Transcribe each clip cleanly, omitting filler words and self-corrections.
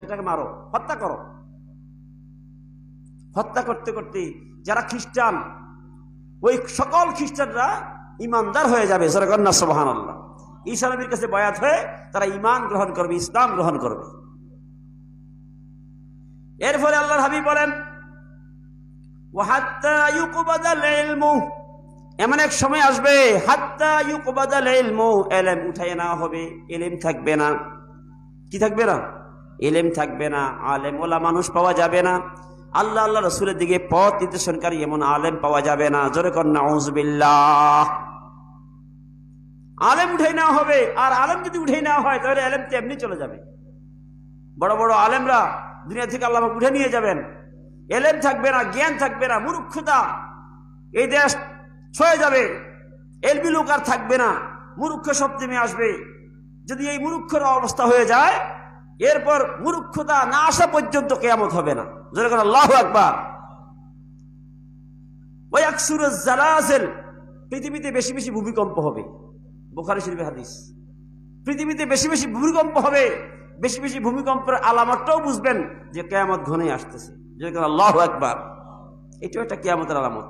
এটাকে মারো, হত্যা করো। হত্যা করতে করতে যারা খ্রিস্টান, ওই সকল খ্রিস্টানরা ইমানদার হয়ে যাবে। সুবহানাল্লাহ। ঈসা নবীর কাছে বায়াত হয়ে তারা ঈমান গ্রহণ করবে, ইসলাম গ্রহণ করবে। এরপরে আল্লাহর হাবিব বলেন, ওয়াহাত্তা ইউকবাদাল ইলমু, এমন এক সময় আসবে হাত্তা ইউকবাদাল ইলমু, ইলম উঠায় নেওয়া হবে, ইলম থাকবে না। কি থাকবে না? ইলম থাকবে না, আলেম ওলা মানুষ পাওয়া যাবে না। আল্লাহ আল্লাহ রাসূলের দিকে পথ নির্দেশনকারী এমন আলেম পাওয়া যাবে না। জোরে কর নাউযুবিল্লাহ। আলেম উঠে নেওয়া হবে, আর আলেম যদি উঠে নেওয়া হয় তাহলে আলেম তো এমনি চলে যাবে। বড় বড় আলেমরা দুনিয়া থেকে আল্লাহ উঠে নিয়ে যাবেন। এলেম থাকবে না, জ্ঞান থাকবে না, মূর্খতা এই দেশ ছয়ে যাবে। এলবি লোক আর থাকবে না, মূর্খ সব নেমে আসবে। যদি এই মূর্খর অবস্থা হয়ে যায়, এরপর মূর্খতা না আসা পর্যন্ত কিয়ামত হবে না। জোরে করে আল্লাহু আকবার। ওয়া ইয়াকসুরুজ জালাজিল, পৃথিবীতে বেশি বেশি ভূমিকম্প হবে। বুখারী শরীফের হাদিস। পৃথিবীতে বেশি বেশি ভূমিকম্প হবে। বেশি বেশি ভূমিকম্পের আলামতটাও বুঝবেন যে কিয়ামত ঘনে আসতেছে। জোরে করে আল্লাহু আকবার। এটাও একটা কিয়ামতের আলামত।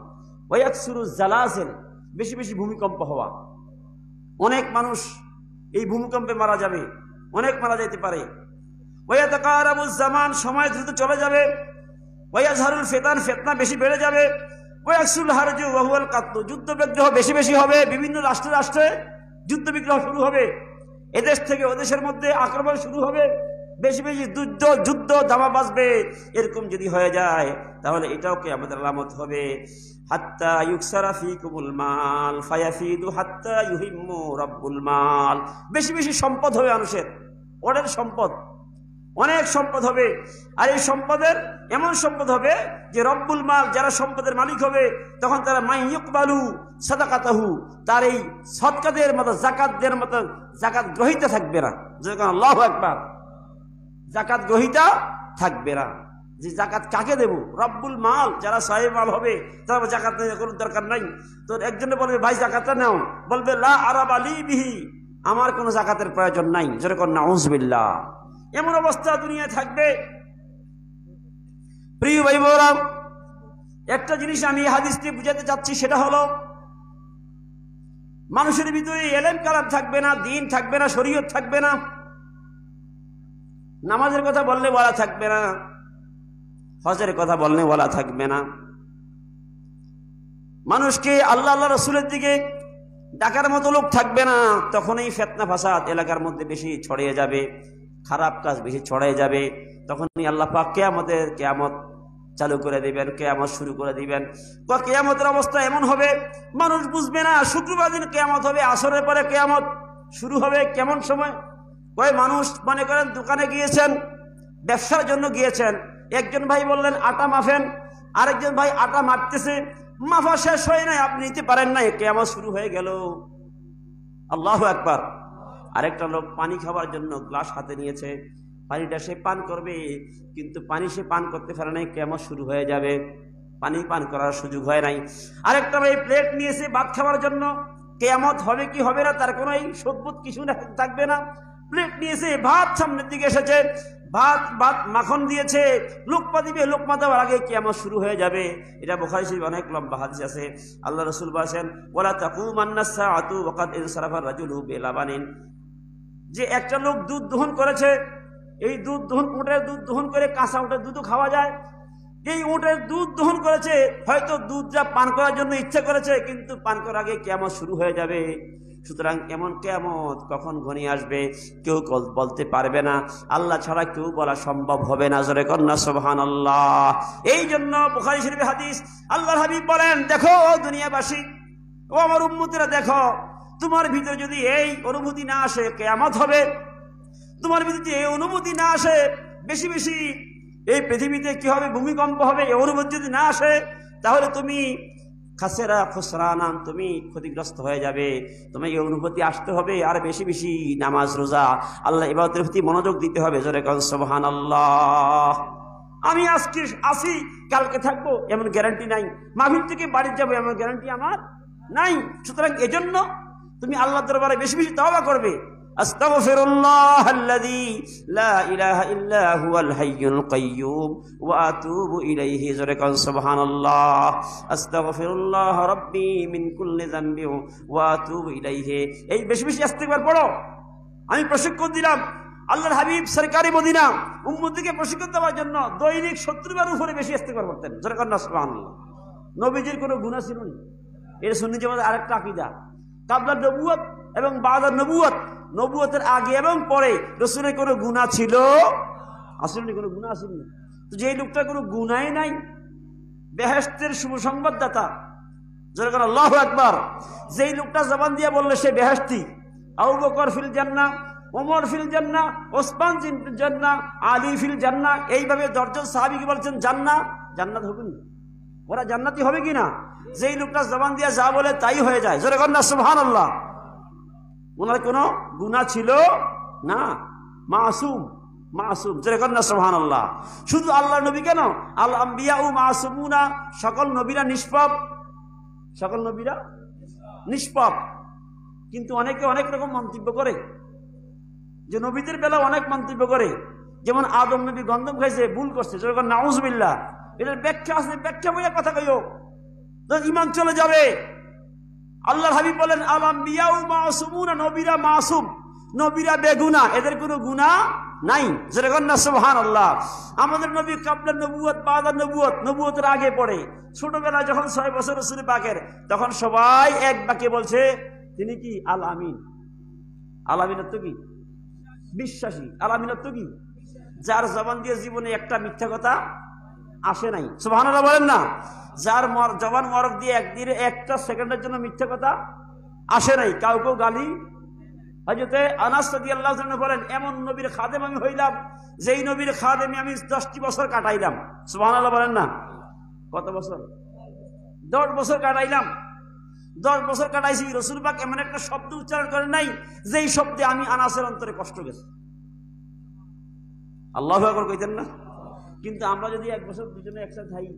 ওয়া ইয়াকসুরুজ জালাজিল, বেশি বেশি ভূমিকম্প হওয়া। অনেক মানুষ এই ভূমিকম্পে মারা যাবে, অনেক মারা যেতে পারে। ওয়া ইয়াতাকারাবুজ জামান, সময় দ্রুত চলে যাবে। ওয়া ইয়াজহারুল ফিতান, ফিতনা বেশি বেড়ে যাবে। ওয়া ইয়াকসুল হারজু ওয়া হুয়াল কাতলু, যুদ্ধ বিগ্রহ বেশি বেশি হবে। বিভিন্ন রাষ্ট্রে রাষ্ট্রে যুদ্ধ বিগ্রহ শুরু হবে। এদেশ থেকে ওদেশের মধ্যে আক্রমণ শুরু হবে। বেশি বেশি যুদ্ধ দামা বাজবে। এরকম যদি হয়ে যায় তাহলে এটাও কিয়ামতের আলামত হবে। হাত্তা ইউকসারা ফীকুমুল মাল ফায়াফিদু হাত্তা ইউহিম্মু রাব্বুল মাল, বেশি বেশি সম্পদ হবে মানুষের, অনেক সম্পদ, অনেক সম্পদ হবে। আর এই সম্পদের এমন সম্পদ হবে যে রব্বুল মাল, যারা সম্পদের মালিক হবে, তখন তারা মাই ইউকবালু সাদাকাতাহু, তার এই সদকাদের মতো, যাকাতের মতো যাকাত গ্রহীতা থাকবে না। যেখানে আল্লাহু আকবার, যাকাত গ্রহীতা থাকবে না। যে যাকাত কাকে দেব? রব্বুল মাল, যারা সাহেব মাল হবে তারা যাকাত নেওয়ার কোনো দরকার নাই। তো একজনে বলবে ভাই যাকাতটা নাও, বলবে লা আরাবা লি বিহি, আমার কোনো যাকাতের প্রয়োজন নাই। যেরকম নাউযুবিল্লাহ। এমন অবস্থা দুনিয়ায় থাকবে। প্রিয় ভাই বোনেরা, একটা জিনিস আমি হাদিস দিয়ে বুঝাতে চাচ্ছি, সেটা হলো মানুষের ভিতরে ইলম কালাম থাকবে না, দ্বীন থাকবে না, শরীয়ত থাকবে না। নামাজের কথা বললে বলা থাকবে না, হজের কথা বললে বলা থাকবে না। মানুষকে আল্লাহ আল্লাহ রাসূলের দিকে ডাকার মতো লোক থাকবে না। তখনই ফিতনা ফাসাদ এলাকার মধ্যে বেশি ছড়িয়ে যাবে, খারাপ কাজ বেশি ছড়িয়ে যাবে। তখনই আল্লাহ পাক কিয়ামত চালু করে দিবেন, কিয়ামত শুরু করে দিবেন। কিয়ামতের অবস্থা এমন হবে মানুষ বুঝবে না। শুক্রবার দিন কিয়ামত হবে, আসরের পরে কিয়ামত শুরু হবে। কেমন সময়? কয় মানুষ মনে করেন দোকানে গিয়েছেন, ব্যবসার জন্য গিয়েছেন। একজন ভাই বললেন আটা মাফেন, আরেকজন ভাই আটা মারতেছে, মাফা শেষ হয় নাই, আপনি নিতে পারেন নাই, কিয়ামত শুরু হয়ে গেল। আল্লাহু আকবার। আরেকটা লোক পানি খাওয়ার জন্য গ্লাস হাতে নিয়েছে, পানিটা সে পান করবে, কিন্তু পানি সে পান করতে পারে নাই, কিয়ামত শুরু হয়ে যাবে, পানি পান করার সুযোগ হয় নাই। আরেকটা ভাই প্লেট নিয়েছে ভাত খাওয়ার জন্য, কিয়ামত হবে কি হবে না তার কোনো সদ্বোধ কিছু থাকবে না। প্লেট নিয়েছে, ভাত সামনের দিকে এসেছে, ভাত মাখন দিয়েছে, লোকমা দিবে, লোকমা দেওয়ার আগে কিয়ামত শুরু হয়ে যাবে। এটা বুখারী শরীফ অনেক লম্বা হাদিস আছে। আল্লাহ রাসূল বলেছেন, ওয়ালা তাকুমান্নাস সাআতু ওয়া কাদ ইনসারাফা রাজুলু বিলাবানিন, যে একটা লোক দুধ দহন করেছে, এই দুধ দহন, উটের দুধ দহন করে, কাঁচা উটের দুধও খাওয়া যায়। এই উটের দুধ দহন করেছে, হয়তো দুধটা পান করার জন্য ইচ্ছা করেছে, কিন্তু পান করার আগে কিয়ামত শুরু হয়ে যাবে। সুতরাং এমন কিয়ামত কখন ঘনিয়ে আসবে কেউ বলতে পারবে না, আল্লাহ ছাড়া কেউ বলা সম্ভব হবে না। জোরে কন্যা সুবহানাল্লাহ। এই জন্য বুখারী শরীফের হাদিস, আল্লাহর হাবিব বলেন, দেখো দুনিয়াবাসী, ও আমার উম্মতেরা, দেখো তোমার ভিতরে যদি এই অনুভূতি না আসে কিয়ামত হবে, তোমার ভিতরে এই অনুভূতি না আসে, বেশি বেশি এই পৃথিবীতে কি হবে, ভূমিকম্প হবে, এই অনুভূতি যদি না আসে, তাহলে তুমি খাসেরা খুসরানান, তুমি ক্ষতিগ্রস্ত হয়ে যাবে। তোমাকে এই অনুভূতি আসতে হবে, আর বেশি বেশি নামাজ রোজা আল্লাহ ইবাদতের প্রতি মনোযোগ দিতে হবে। জোরে কোন সুবহানাল্লাহ। আমি আজকে আসি কালকে থাকবো এমন গ্যারান্টি নাই, মাহফিল থেকে বাড়ি যাবো এমন গ্যারান্টি আমার নাই। সুতরাং এজন্য তুমি আল্লাহ দরবারে বেশি বেশি তওবা করবে, আস্তাগফিরুল্লাহাল্লাযী লা ইলাহা ইল্লা হুয়াল হাইয়ুল কাইয়্যুম ওয়া আতুবু ইলাইহি। জোরে কোন সুবহানাল্লাহ। আস্তাগফিরুল্লাহ রাব্বি মিন কুল্লি যামবি ওয়া আতুবু ইলাইহি। এই বেশি বেশি ইস্তিগফার পড়ো। আমি প্রশিক্ষণ দিলাম আল্লাহর হাবিব সরকারি মদিনা উম্মতকে প্রশিক্ষণ দেওয়ার জন্য দৈনিক 70 বার উপরে বেশি ইস্তিগফার করতেন। জোরে কোন সুবহানাল্লাহ। নবীজির কোনো গুনাহ ছিল না। এর সুন্নি জামাতের আরেকটা আকীদা, কাবলা নবুয়ত এবং বাদা নবুয়ত, নবুয়তের আগে এবং পরে রাসূলের কোনো গুনাহ ছিল আসলে কোনো গুনাহ আসেনি। তো যেই লোকটা কোনো গুনাহই নাই, বেহেশতের শুভ সংবাদদাতা, যারা কোন আল্লাহু আকবার, যেই লোকটা জবান দিয়ে বললে সে বেহেশতি, আবু বকর ফিল জান্নাহ, ওমর ফিল জান্নাহ, ওসমান ফিল জান্নাহ, আলী ফিল জান্নাহ, এইভাবে 10 জন সাহাবীকে বলছেন জান্নাত হবে না, ওরা জান্নাতি হবে কিনা। যেই লোকটা জবান দিয়ে যা বলে তাই হয়ে যায়। জোরে কন্যা সুবহানাল্লাহ। ওনার কোনো গুনাহ ছিল না, মাসুম। জোরে কন্যা সুবহানাল্লাহ। শুধু আল্লাহর নবী কেন, আল আম্বিয়া ও মাসুমুনা, সকল নবীরা নিষ্পাপ। কিন্তু অনেকে অনেক রকম মন্তব্য করে, যে নবীদের বেলা অনেক মন্তব্য করে, যেমন আদম নবী গন্ধম খাইছে, ভুল করছে, জোরে কন্যা নাউযুবিল্লাহ। এটার ব্যাখ্যা আছে, ব্যাখ্যা বইয়া কথা কইও, ঈমান চলে যাবে। আল্লাহর হাবিব বলেন আল আম্বিয়া ও মাসুমুনা, নবীরা মাসুম, নবীরা বেগুনাহ, এদের কোনো গুনাহ নাই। জোরে কন্যা সুবহানাল্লাহ। আমাদের নবী কাবলা নবুয়ত বাদা নবুয়ত, নবুয়তের আগে পড়ে। ছোটবেলায় যখন 6 বছর রাসূল পাকের, তখন সবাই এক বাক্যে বলছে তিনি কি আল আমিন। আল আমিন অর্থ কি? বিশ্বাসী। আল আমিন অর্থ কি? যার জবান দিয়ে জীবনে একটা মিথ্যা কথা আসে নাই। সুবহানাল্লাহ বলেন না। যার জবান মরক দিয়ে একদিনে একটা সেকেন্ডের জন্য মিথ্যা কথা আসে নাই, কাউকেও গালি। হযরতে আনাস রাদিয়াল্লাহু আনহু বলেন, এমন নবীর খাদেম আমি হইলাম যেই নবীর খাদেমে আমি 10টি বছর কাটাইলাম। সুবহানাল্লাহ বলেন না। কত বছর? 10 বছর কাটাইলাম। 10 বছর কাটাইছি, রাসূল পাক এমন একটা শব্দ উচ্চারণ করেন নাই যেই শব্দে আমি আনাসের অন্তরে কষ্ট গেছে। আল্লাহু আকবার কইতেন না। কিন্তু আমরা যদি 1 বছর দুজনে একসাথে থাকি,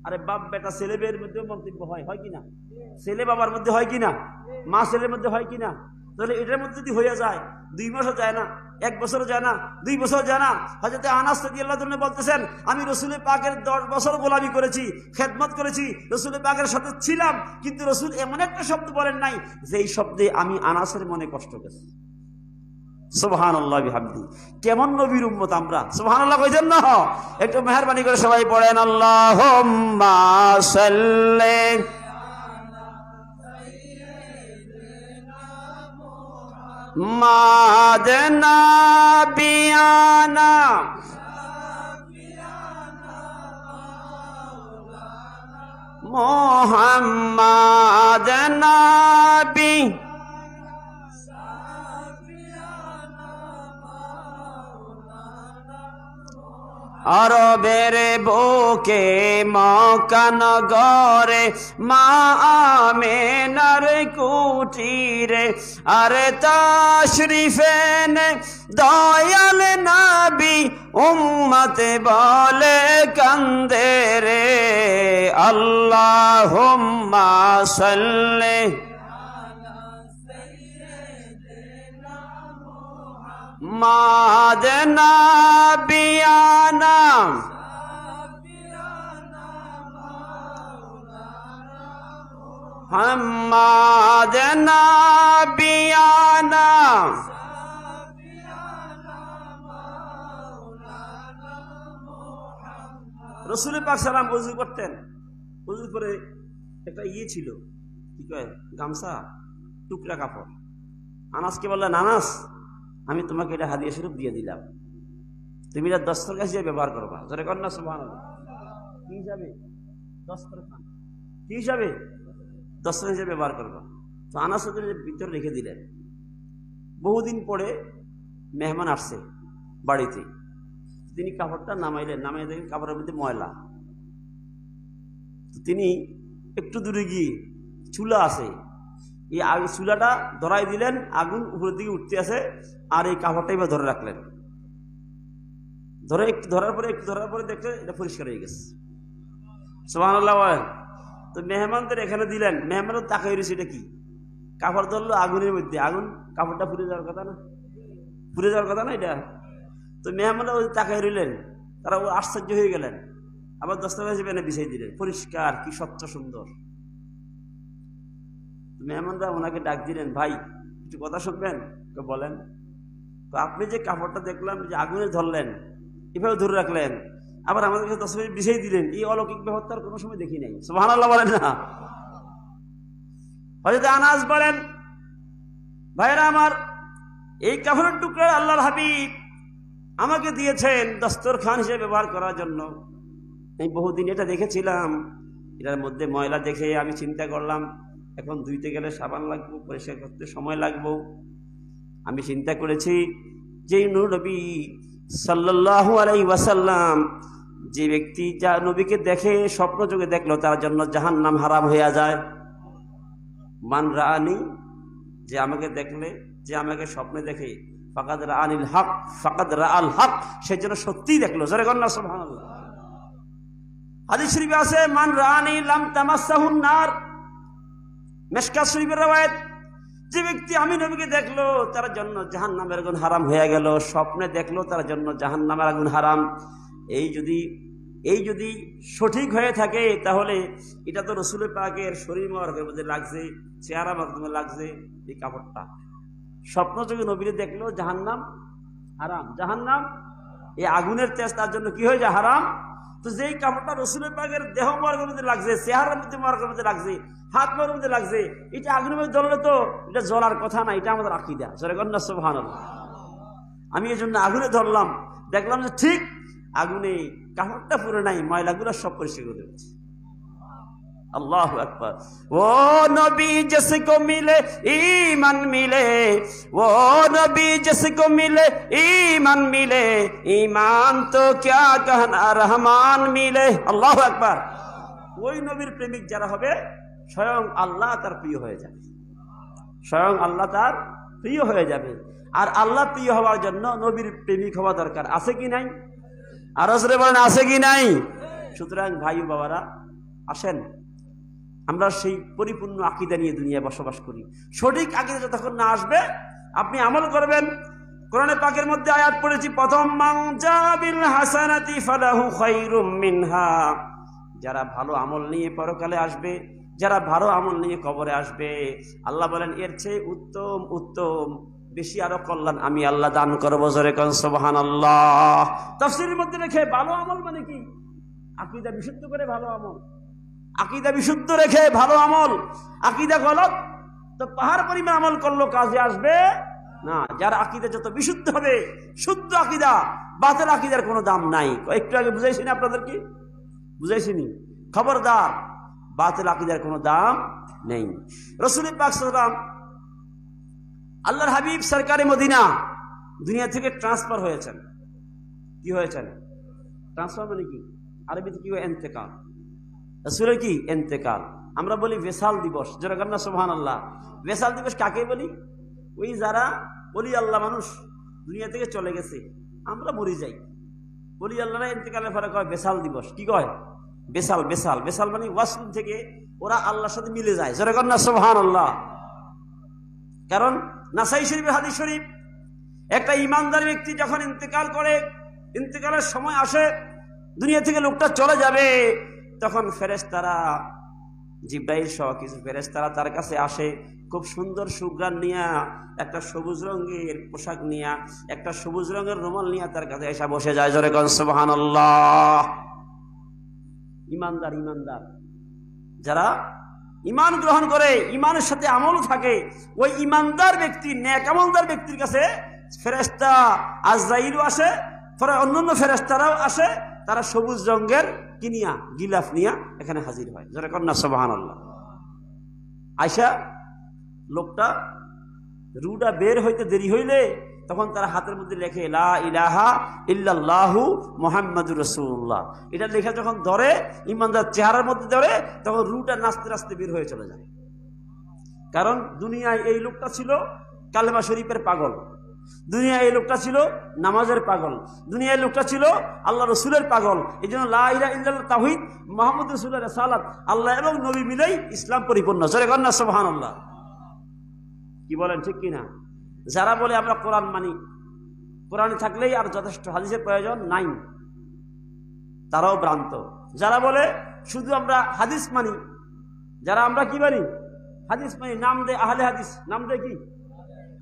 আরে বাপ বেটা ছেলে মেয়ের মধ্যেও মন্তব্য হয় কিনা, ছেলে বাবার মধ্যে হয় কিনা, মা ছেলের মধ্যে হয় কিনা, তাহলে এটার মধ্যে যদি হয়ে যায় 2 মাসও যায় না, 1 বছরও যায় না, 2 বছর যায় না। হযরত আনাস রাদিয়াল্লাহু আনহু বলতেছেন, আমি রাসূল পাকের 10 বছর গোলামি করেছি, খেদমত করেছি, রাসূল পাকের সাথে ছিলাম, কিন্তু রাসূল এমন একটা শব্দ বলেন নাই যেই শব্দে আমি আনাসের মনে কষ্ট গেছে। সুবহানাল্লাহ বিহামদি। কেমন নবীর উম্মত আমরা। সুবহানাল্লাহ কইছেন না? একটু মেহেরবানি করে সবাই পড়েন আল্লাহুম্মা সাল্লি মাদনা বিয়ানা মুহাম্মাদ নবী আরবের বুকে মক্কা নগরে মা আমেনার কুটিরে আর তাশরিফেন দয়াল নবী উম্মতে বলে কান্দে রে আল্লাহুম্মা সাল্লি মাদনা বিয়ানা হাম্মাদনা বিয়ানা রাসূল পাক সাল্লাম ওযু করতেন। ওযু করে একটা ছিল, কি কয়, গামছা, টুকরা কাপড়। আনাসকে বললেন, আনাস আমি তোমাকে এটা হাদিয়া স্বরূপ দিয়ে দিলাম, তুমি এটা দস্তরখান হিসেবে ব্যবহার করবা। জোরে কর না সুবহানাল্লাহ। কি হিসাবে? দস্তরখান। কি হিসাবে? দস্তরখান হিসেবে ব্যবহার করবা। তো আনাস ভিতরে রেখে দিলেন। বহুদিন পরে মেহমান আসছে বাড়িতে, তিনি কাপড়টা নামাইলেন, নামাই দেখেন কাপড়ের মধ্যে ময়লা। তিনি একটু দূরে গিয়ে চুলা আছে, এই চুলাটা ধরাই দিলেন, আগুন উপরের দিকে উঠতে আছে, আর এই কাপড়টাই বা ধরে রাখলেন। একটু ধরার পরে দেখলেন এটা পরিষ্কার হয়ে গেছে। সুবহানাল্লাহ। তো মেহমানদের এখানে দিলেন, মেহমানও তাকাই রয়েছে, এটা কি? কাপড় ধরলো আগুনের মধ্যে, আগুন কাপড়টা পুড়ে যাওয়ার কথা না? পুড়ে যাওয়ার কথা না এটা। তো মেহমানরা ওই তাকাই রইলেন, তারা ও আশ্চর্য হয়ে গেলেন, আবার দস্তাবেজ এনে বিছাই দিলেন, পরিষ্কার কি স্বচ্ছ সুন্দর। মেহমানরা ওনাকে ডাক দিলেন, ভাই একটু কথা শুনবেন? তো বলেন। তো আপনি যে কাপড়টা দেখলাম যে আগুনে ধরলেন, এভাবে ধরে রাখলেন, আবার আমাদের কাছে দস্তাবেজ বিছাই দিলেন, এই অলৌকিক ব্যাপারটা আর কোনো সময় দেখি নাই। সুবহানাল্লাহ বলেন না? হযরত আনাস বলেন, ভাইরা আমার, এই কাপড়ের টুকরা আল্লাহর হাবিব আমাকে দিয়েছেন দস্তরখান হিসেবে ব্যবহার করার জন্য। আমি বহুদিন এটা দেখেছিলাম, এটার মধ্যে ময়লা দেখে আমি চিন্তা করলাম এখন ধুইতে গেলে সাবান লাগবো, পরিষ্কার করতে সময় লাগবো। আমি চিন্তা করেছি যে নূর নবী সাল্লাল্লাহু আলাইহি ওয়াসাল্লাম, যে ব্যক্তি যা নবীকে দেখে স্বপ্ন যোগে দেখলো তার জন্য জাহান্নাম হারাম হয়ে যায়। মান রাআনি, যে আমাকে দেখলে, যে আমাকে স্বপ্নে দেখে, ফাকাদ রাআনিল হক, ফাকাদ রাআল হক, সেই জন্য সত্যিই দেখলো। জোরে বলেন না সুবহানাল্লাহ। হাদিস শরীফে আছে, মান রাআনি লাম তামাসসাহুন নার, মিশকাত শরীফের রওয়ায়াত, যে ব্যক্তি আমি নবীকে দেখলো তার জন্য জাহান্নামের আগুন হারাম হয়ে গেল, স্বপ্নে দেখলো তার জন্য জাহান্নামের আগুন হারাম। এই যদি সঠিক হয়ে থাকে তাহলে এটা তো রাসূল পাকের শরীর মোবারকের মধ্যে লাগছে, চেহারা মাধ্যমে লাগছে এই কাপড়টা। স্বপ্ন যোগে নবীরে দেখলো জাহান্নাম হারাম, জাহান্নাম এই আগুনের তেজ তার জন্য কি হয়ে যায়? হারাম। তো যেই কাপড়টা রাসূল পাকের দেহ মোবারকের মধ্যে লাগছে, চেহারার মধ্যে মোবারকের মধ্যে লাগছে, হাত মোবারকের মধ্যে লাগছে, এটা আগুনের মধ্যে জ্বললে তো এটা জ্বলার কথা না, এটা আমাদের আকীদা। জোরে বলেন না সুবহানাল্লাহ। আমি এই জন্য আগুনে ধরলাম, দেখলাম যে ঠিক আগুনে কাপড়টা পুরো নাই, ময়লাগুলো সব পরিষ্কার করে দিয়েছে। अल्लाह अकबर। वो नबी जिसको मिले ईमान मिले, वो नबी जिसको मिले ईमान मिले, ईमान तो क्या कहना रहमान मिले। अल्लाह अकबर। ওই নবীর প্রেমিক যারা হবে স্বয়ং আল্লাহ তার প্রিয় হয়ে যাবে, স্বয়ং আল্লাহ তার প্রিয় হয়ে যাবে। আর আল্লাহ প্রিয় হওয়ার জন্য নবীর প্রেমিক হওয়া দরকার, আছে কি নাই? আর জোরে বলেন, আছে কি নাই? সুতরাং ভাই ও বাবারা, আসেন আমরা সেই পরিপূর্ণ আকীদা নিয়ে দুনিয়ায় বসবাস করি। সঠিক আকীদা যতক্ষণ না আসবে আপনি আমল করবেন। কোরআনে পাকের মধ্যে আয়াত পড়েছি, প্রথম মান জাবিল হাসানাতি ফালাহু খায়রুম মিনহা, যারা ভালো আমল নিয়ে পরকালে আসবে, যারা ভালো আমল নিয়ে কবরে আসবে, আল্লাহ বলেন এর চেয়ে উত্তম উত্তম বেশি আরো কল্যাণ আমি আল্লাহ দান করবো। জোরে কোন সুবহানাল্লাহ। তাফসীরের মধ্যে রেখে ভালো আমল মানে কি? আকীদা বিশুদ্ধ করে ভালো আমল, আকীদা বিশুদ্ধ রেখে ভালো আমল। আকীদা গলত তো পাহাড় পরিমাণ আমল করলো কাজে আসবে না। যার আকীদা যত বিশুদ্ধ হবে, শুদ্ধ আকীদা, বাতিল আকীদার কোনো দাম নাই। একটু আগে বুঝাইছি না আপনাদেরকে? বুঝাইছিনি? খবরদার, বাতিল আকীদার কোনো দাম নেই। রাসূল পাক সাল্লাল্লাহু আলাইহি ওয়াসাল্লাম আল্লাহর হাবিব সরকারে মদিনা দুনিয়া থেকে ট্রান্সফার হয়েছেন। কি হয়েছেন? ট্রান্সফার মানে কি? আরবিতে কি হয়? ইন্তেকাল। রাসূলের কি? ইন্তেকাল। আমরা বলি ভেসাল দিবস। যারা কান্না সুবহানাল্লাহ। ভেসাল দিবস কাকে বলি? ওই যারা ওলি আল্লাহ মানুষ দুনিয়া থেকে চলে গেছে, আমরা মরে যাই, ওলি আল্লাহরা ইন্তেকালের পরে কয় ভেসাল দিবস। কি কয়? বেসাল। বেসাল বেসাল মানে ওয়াসল থেকে ওরা আল্লাহর সাথে মিলে যায়। যারা কান্না সুবহানাল্লাহ। কারণ নাসাই শরীফের হাদিস শরীফ, একটা ইমানদার ব্যক্তি যখন ইন্তেকাল করে, ইন্তেকালের সময় আসে, দুনিয়া থেকে লোকটা চলে যাবে, তখন ফেরেশতারা, জিব্রাইল সহ কিছু ফেরেশতারা তার কাছে আসে, খুব সুন্দর সুঘ্রাণ নিয়ে, একটা সবুজ রঙের পোশাক নিয়ে, একটা সবুজ রঙের রুমাল নিয়ে তার কাছে এসে বসে যায়। জোরে কোন সুবহানাল্লাহ। ইমানদার, ইমানদার যারা ইমান গ্রহণ করে, ইমানের সাথে আমল থাকে, ওই ইমানদার ব্যক্তি, নেক আমলদার ব্যক্তির কাছে ফেরেশতা আজরাইলও আসে, পরে অন্যান্য ফেরেশতারাও আসে, তারা সবুজ রঙের কিনিয়া গিলাফ নিয়া এখানে হাজির হয়। যারা কন্যা সুবহানাল্লাহ। আয়সা লোকটা রুটা বের হইতে দেরি হইলে তখন তারা হাতের মধ্যে লেখে লা ইলাহা ইল্লাল্লাহু মুহাম্মাদুর রাসূলুল্লাহ। এটা লেখা যখন ধরে, ইমানদার চেহারার মধ্যে ধরে, তখন রুটা নাচতে নাচতে বের হয়ে চলে যায়। কারণ দুনিয়ায় এই লোকটা ছিল কালেমা শরীফের পাগল, দুনিয়ায় এই লোকটা ছিল নামাজের পাগল, দুনিয়ায় লোকটা ছিল আল্লাহ রসুলের পাগল। এই জন্য লা ইলাহা ইল্লাল্লাহ তাওহীদ, মুহাম্মদ রাসূলের রিসালাত, আল্লাহ এবং নবী মিলেই ইসলাম পরিপূর্ণ। জোরে কন্যা সুবহানাল্লাহ। কি বলেন, ঠিক কিনা? যারা বলে আমরা কোরআন মানি, কোরআনে থাকলেই আর যথেষ্ট, হাদিসের প্রয়োজন নাই, তারাও ভ্রান্ত। যারা বলে শুধু আমরা হাদিস মানি, যারা আমরা কি মানি? হাদিস মানি, নাম দেয় আহলে হাদিস, নাম দেয় কি?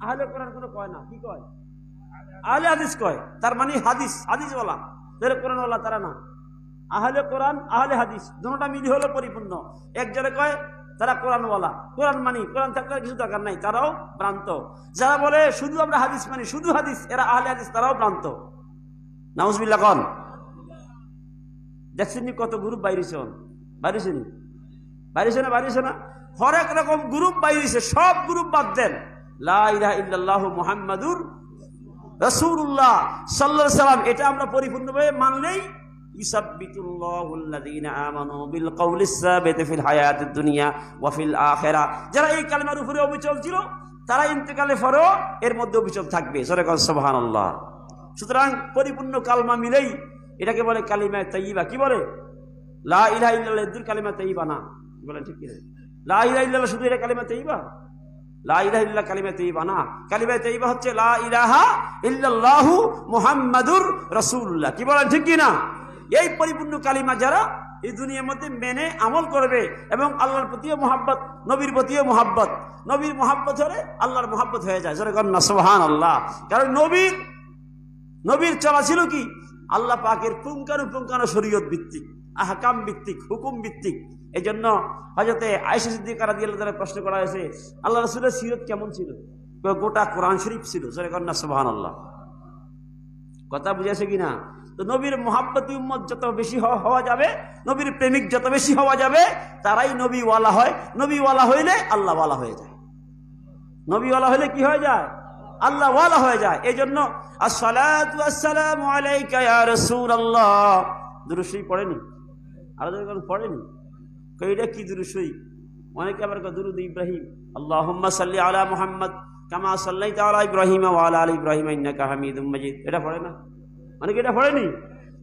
আহলে কোরআন কোনো কয় না, কি কয়? আহলে হাদিস কয়। তার মানে হাদিস, হাদিসওয়ালা, যারা কোরআনওয়ালা তারা না। আহলে কোরআন, আহলে হাদিস দুটোটা মিলি হলো পরিপূর্ণ। একজনে কয় তারা কোরআনওয়ালা, কোরআন মানি, কোরআন থাকলে কিছু দরকার নাই, তারাও ভ্রান্ত। যারা বলে শুধু আমরা হাদিস মানি, শুধু হাদিস, এরা আহলে হাদিস, তারাও ভ্রান্ত। নাউজুবিল্লাহ কন। দেখছেন কত গ্রুপ বাইরেছে, বাইরেছে নি? বাইরেছে না? বাইরেছে না? হরেক রকম গ্রুপ বাইরেছে, সব গ্রুপ বাদ দেন। লা ইলাহা ইল্লাল্লাহু মুহাম্মাদুর রাসূলুল্লাহ সাল্লাল্লাহু আলাইহি সাল্লাম, এটা আমরা পরিপূর্ণভাবে মানলেই ইসাব্বিতুল্লাহুল্লাযীনা আমানু বিল কওলিস সাবিত ফিল হায়াতিদ দুনিয়া ওয়া ফিল আখিরাহ। যারা এই কালিমার উপরে অবিচল ছিল, তারা ইন্তেকালের পরেও এর মধ্যে অবিচল থাকবে। জোরে বলেন সুবহানাল্লাহ। সুতরাং পরিপূর্ণ কালমা মিলেই এটাকে বলে কালিমা তাইয়্যিবা। কি বলে? লা ইলাহা ইল্লাল্লাহ এর কালিমা তাইয়্যিবা না, বলেন ঠিক কি? লা ইলাহা ইল্লাল্লাহ শুধু এটা কালিমা তাইয়্যিবা? লা ইলাহা ইল্লাল্লাহ কালিমা তাইয়্যিবা না। কালিমা তাইয়্যিবা হচ্ছে লা ইলাহা ইল্লাল্লাহু মুহাম্মাদুর রাসূলুল্লাহ। কি বলেন ঠিক কি না? এই পরিপূর্ণ কালিমা যারা এই দুনিয়ার মধ্যে মেনে আমল করবে এবং আল্লাহর প্রতিও মুহাব্বত, নবীর প্রতিও মুহাব্বত, নবীর মুহাব্বত হলে আল্লাহর মুহাব্বত হয়ে যায়। জোরে বলেন না সুবহানাল্লাহ। কারণ নবীর চলা ছিল কি? আল্লাহ পাকের পুঙ্খানুপুঙ্খানু শরীয়ত ভিত্তিক, আহকাম ভিত্তিক, হুকুম ভিত্তিক। এই জন্য হযরতে আয়েশা সিদ্দিকা রাদিয়াল্লাহু তাআলা প্রশ্ন করা হয়েছে, আল্লাহ রাসূলের সিরত কেমন ছিল? গোটা কোরআন শরীফ ছিল। জোরে বলেন না সুবহানাল্লাহ। কথা বুঝেছে কিনা? তো নবীর মুহাব্বতি উম্মত যত বেশি হওয়া যাবে, নবীর প্রেমিক যত বেশি হওয়া যাবে, তারাই নবীওয়ালা হয়। নবীওয়ালা হইলে আল্লাহওয়ালা হয়ে যায়। নবীওয়ালা হইলে কি হয়ে যায়? আল্লাহওয়ালা হয়ে যায়। এই জন্য আসসালাতু ওয়াসসালামু আলাইকা ইয়া রাসূলুল্লাহ দুরূদ শরীফ পড়েনি? আর যখন পড়েনি, কইটা কি দুরূদ শরীফ? অনেকে আবার দুরূদ ইব্রাহিম, আল্লাহুম্মা সাল্লি আলা মুহাম্মদ কামা সাল্লাইতা আলা ইব্রাহিম ওয়া আলা আলি ইব্রাহিম ইন্নাকা হামিদুম মাজিদ। এটা পড়ে না? অনেকে এটা পড়েনি।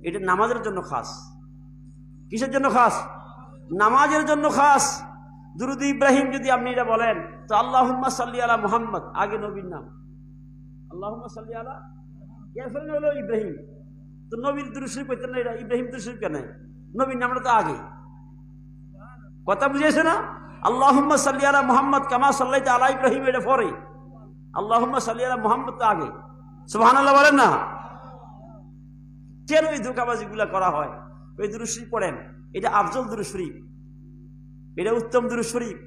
এটা নামাজের জন্য খাস। কিসের জন্য খাস? নামাজের জন্য খাস। দুরূদ ইব্রাহিম যদি আপনি এটা বলেন, তো আল্লাহুম্মা সাল্লি আলা মুহাম্মদ, আগে নবীর নাম আল্লাহুম্মা সাল্লি আলা, এরপরে হলো ইব্রাহিম। তো নবীর দুরূদ শরীফ কইতেন না, এটা ইব্রাহিম দুরূদ শরীফ কেন? নবীর নামটা তো আগে। কথা বুঝিয়েছে না? আল্লাহুম্মা সাল্লি আলা মুহাম্মদ কামা সাল্লাইতা আলা ইব্রাহিম, এটা পরে। আল্লাহুম্মা সাল্লি আলা মুহাম্মদ তো আগে। সুবহানাল্লাহ বলেন না? কেন এই ধোঁকাবাজি গুলা করা হয়? ওই দুরূদ শরীফ পড়েন, এটা আফজল দুরূদ শরীফ, এটা উত্তম দুরূদ শরীফ।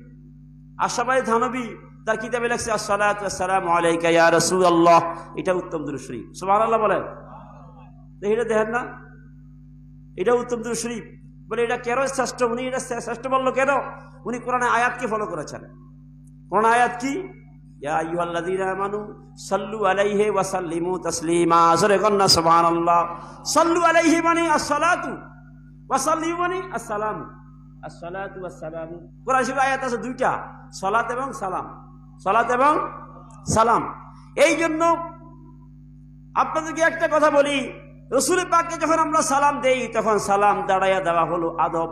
আশরাফে থানভী তার কিতাবে লেখছে আসসালাতু ওয়াসসালামু আলাইকা ইয়া রাসূলুল্লাহ, এটা উত্তম দুরূদ শরীফ। সুবহানাল্লাহ বলেন। এটা দেখেন না, এটা উত্তম দুরূদ শরীফ। বলে এটা কেন শ্রেষ্ঠ? উনি এটা শ্রেষ্ঠ বললো কেন? উনি কোরআনের আয়াতকে ফলো করেছেন। কোরআন আয়াত কি? ইয়া আইয়ুহাল্লাযীনা আমানু সাল্লু আলাইহি ওয়া সাল্লিমু তাসলিমা। জোরে বলেন না সুবহানাল্লাহ। সাল্লু আলাইহি মানে আসসালাতু, ওয়া সাল্লিমু মানে আসসালাম। আসসালাতু ওয়াসসালামু, কোরআন শরীফে আয়াত আছে দুইটা, সালাত এবং সালাম। সালাত এবং সালাম। এই জন্য আপনাদেরকে একটা কথা বলি, রাসূল পাককে যখন আমরা সালাম দেই, তখন সালাম দাঁড়াইয়া দেওয়া হলো আদব।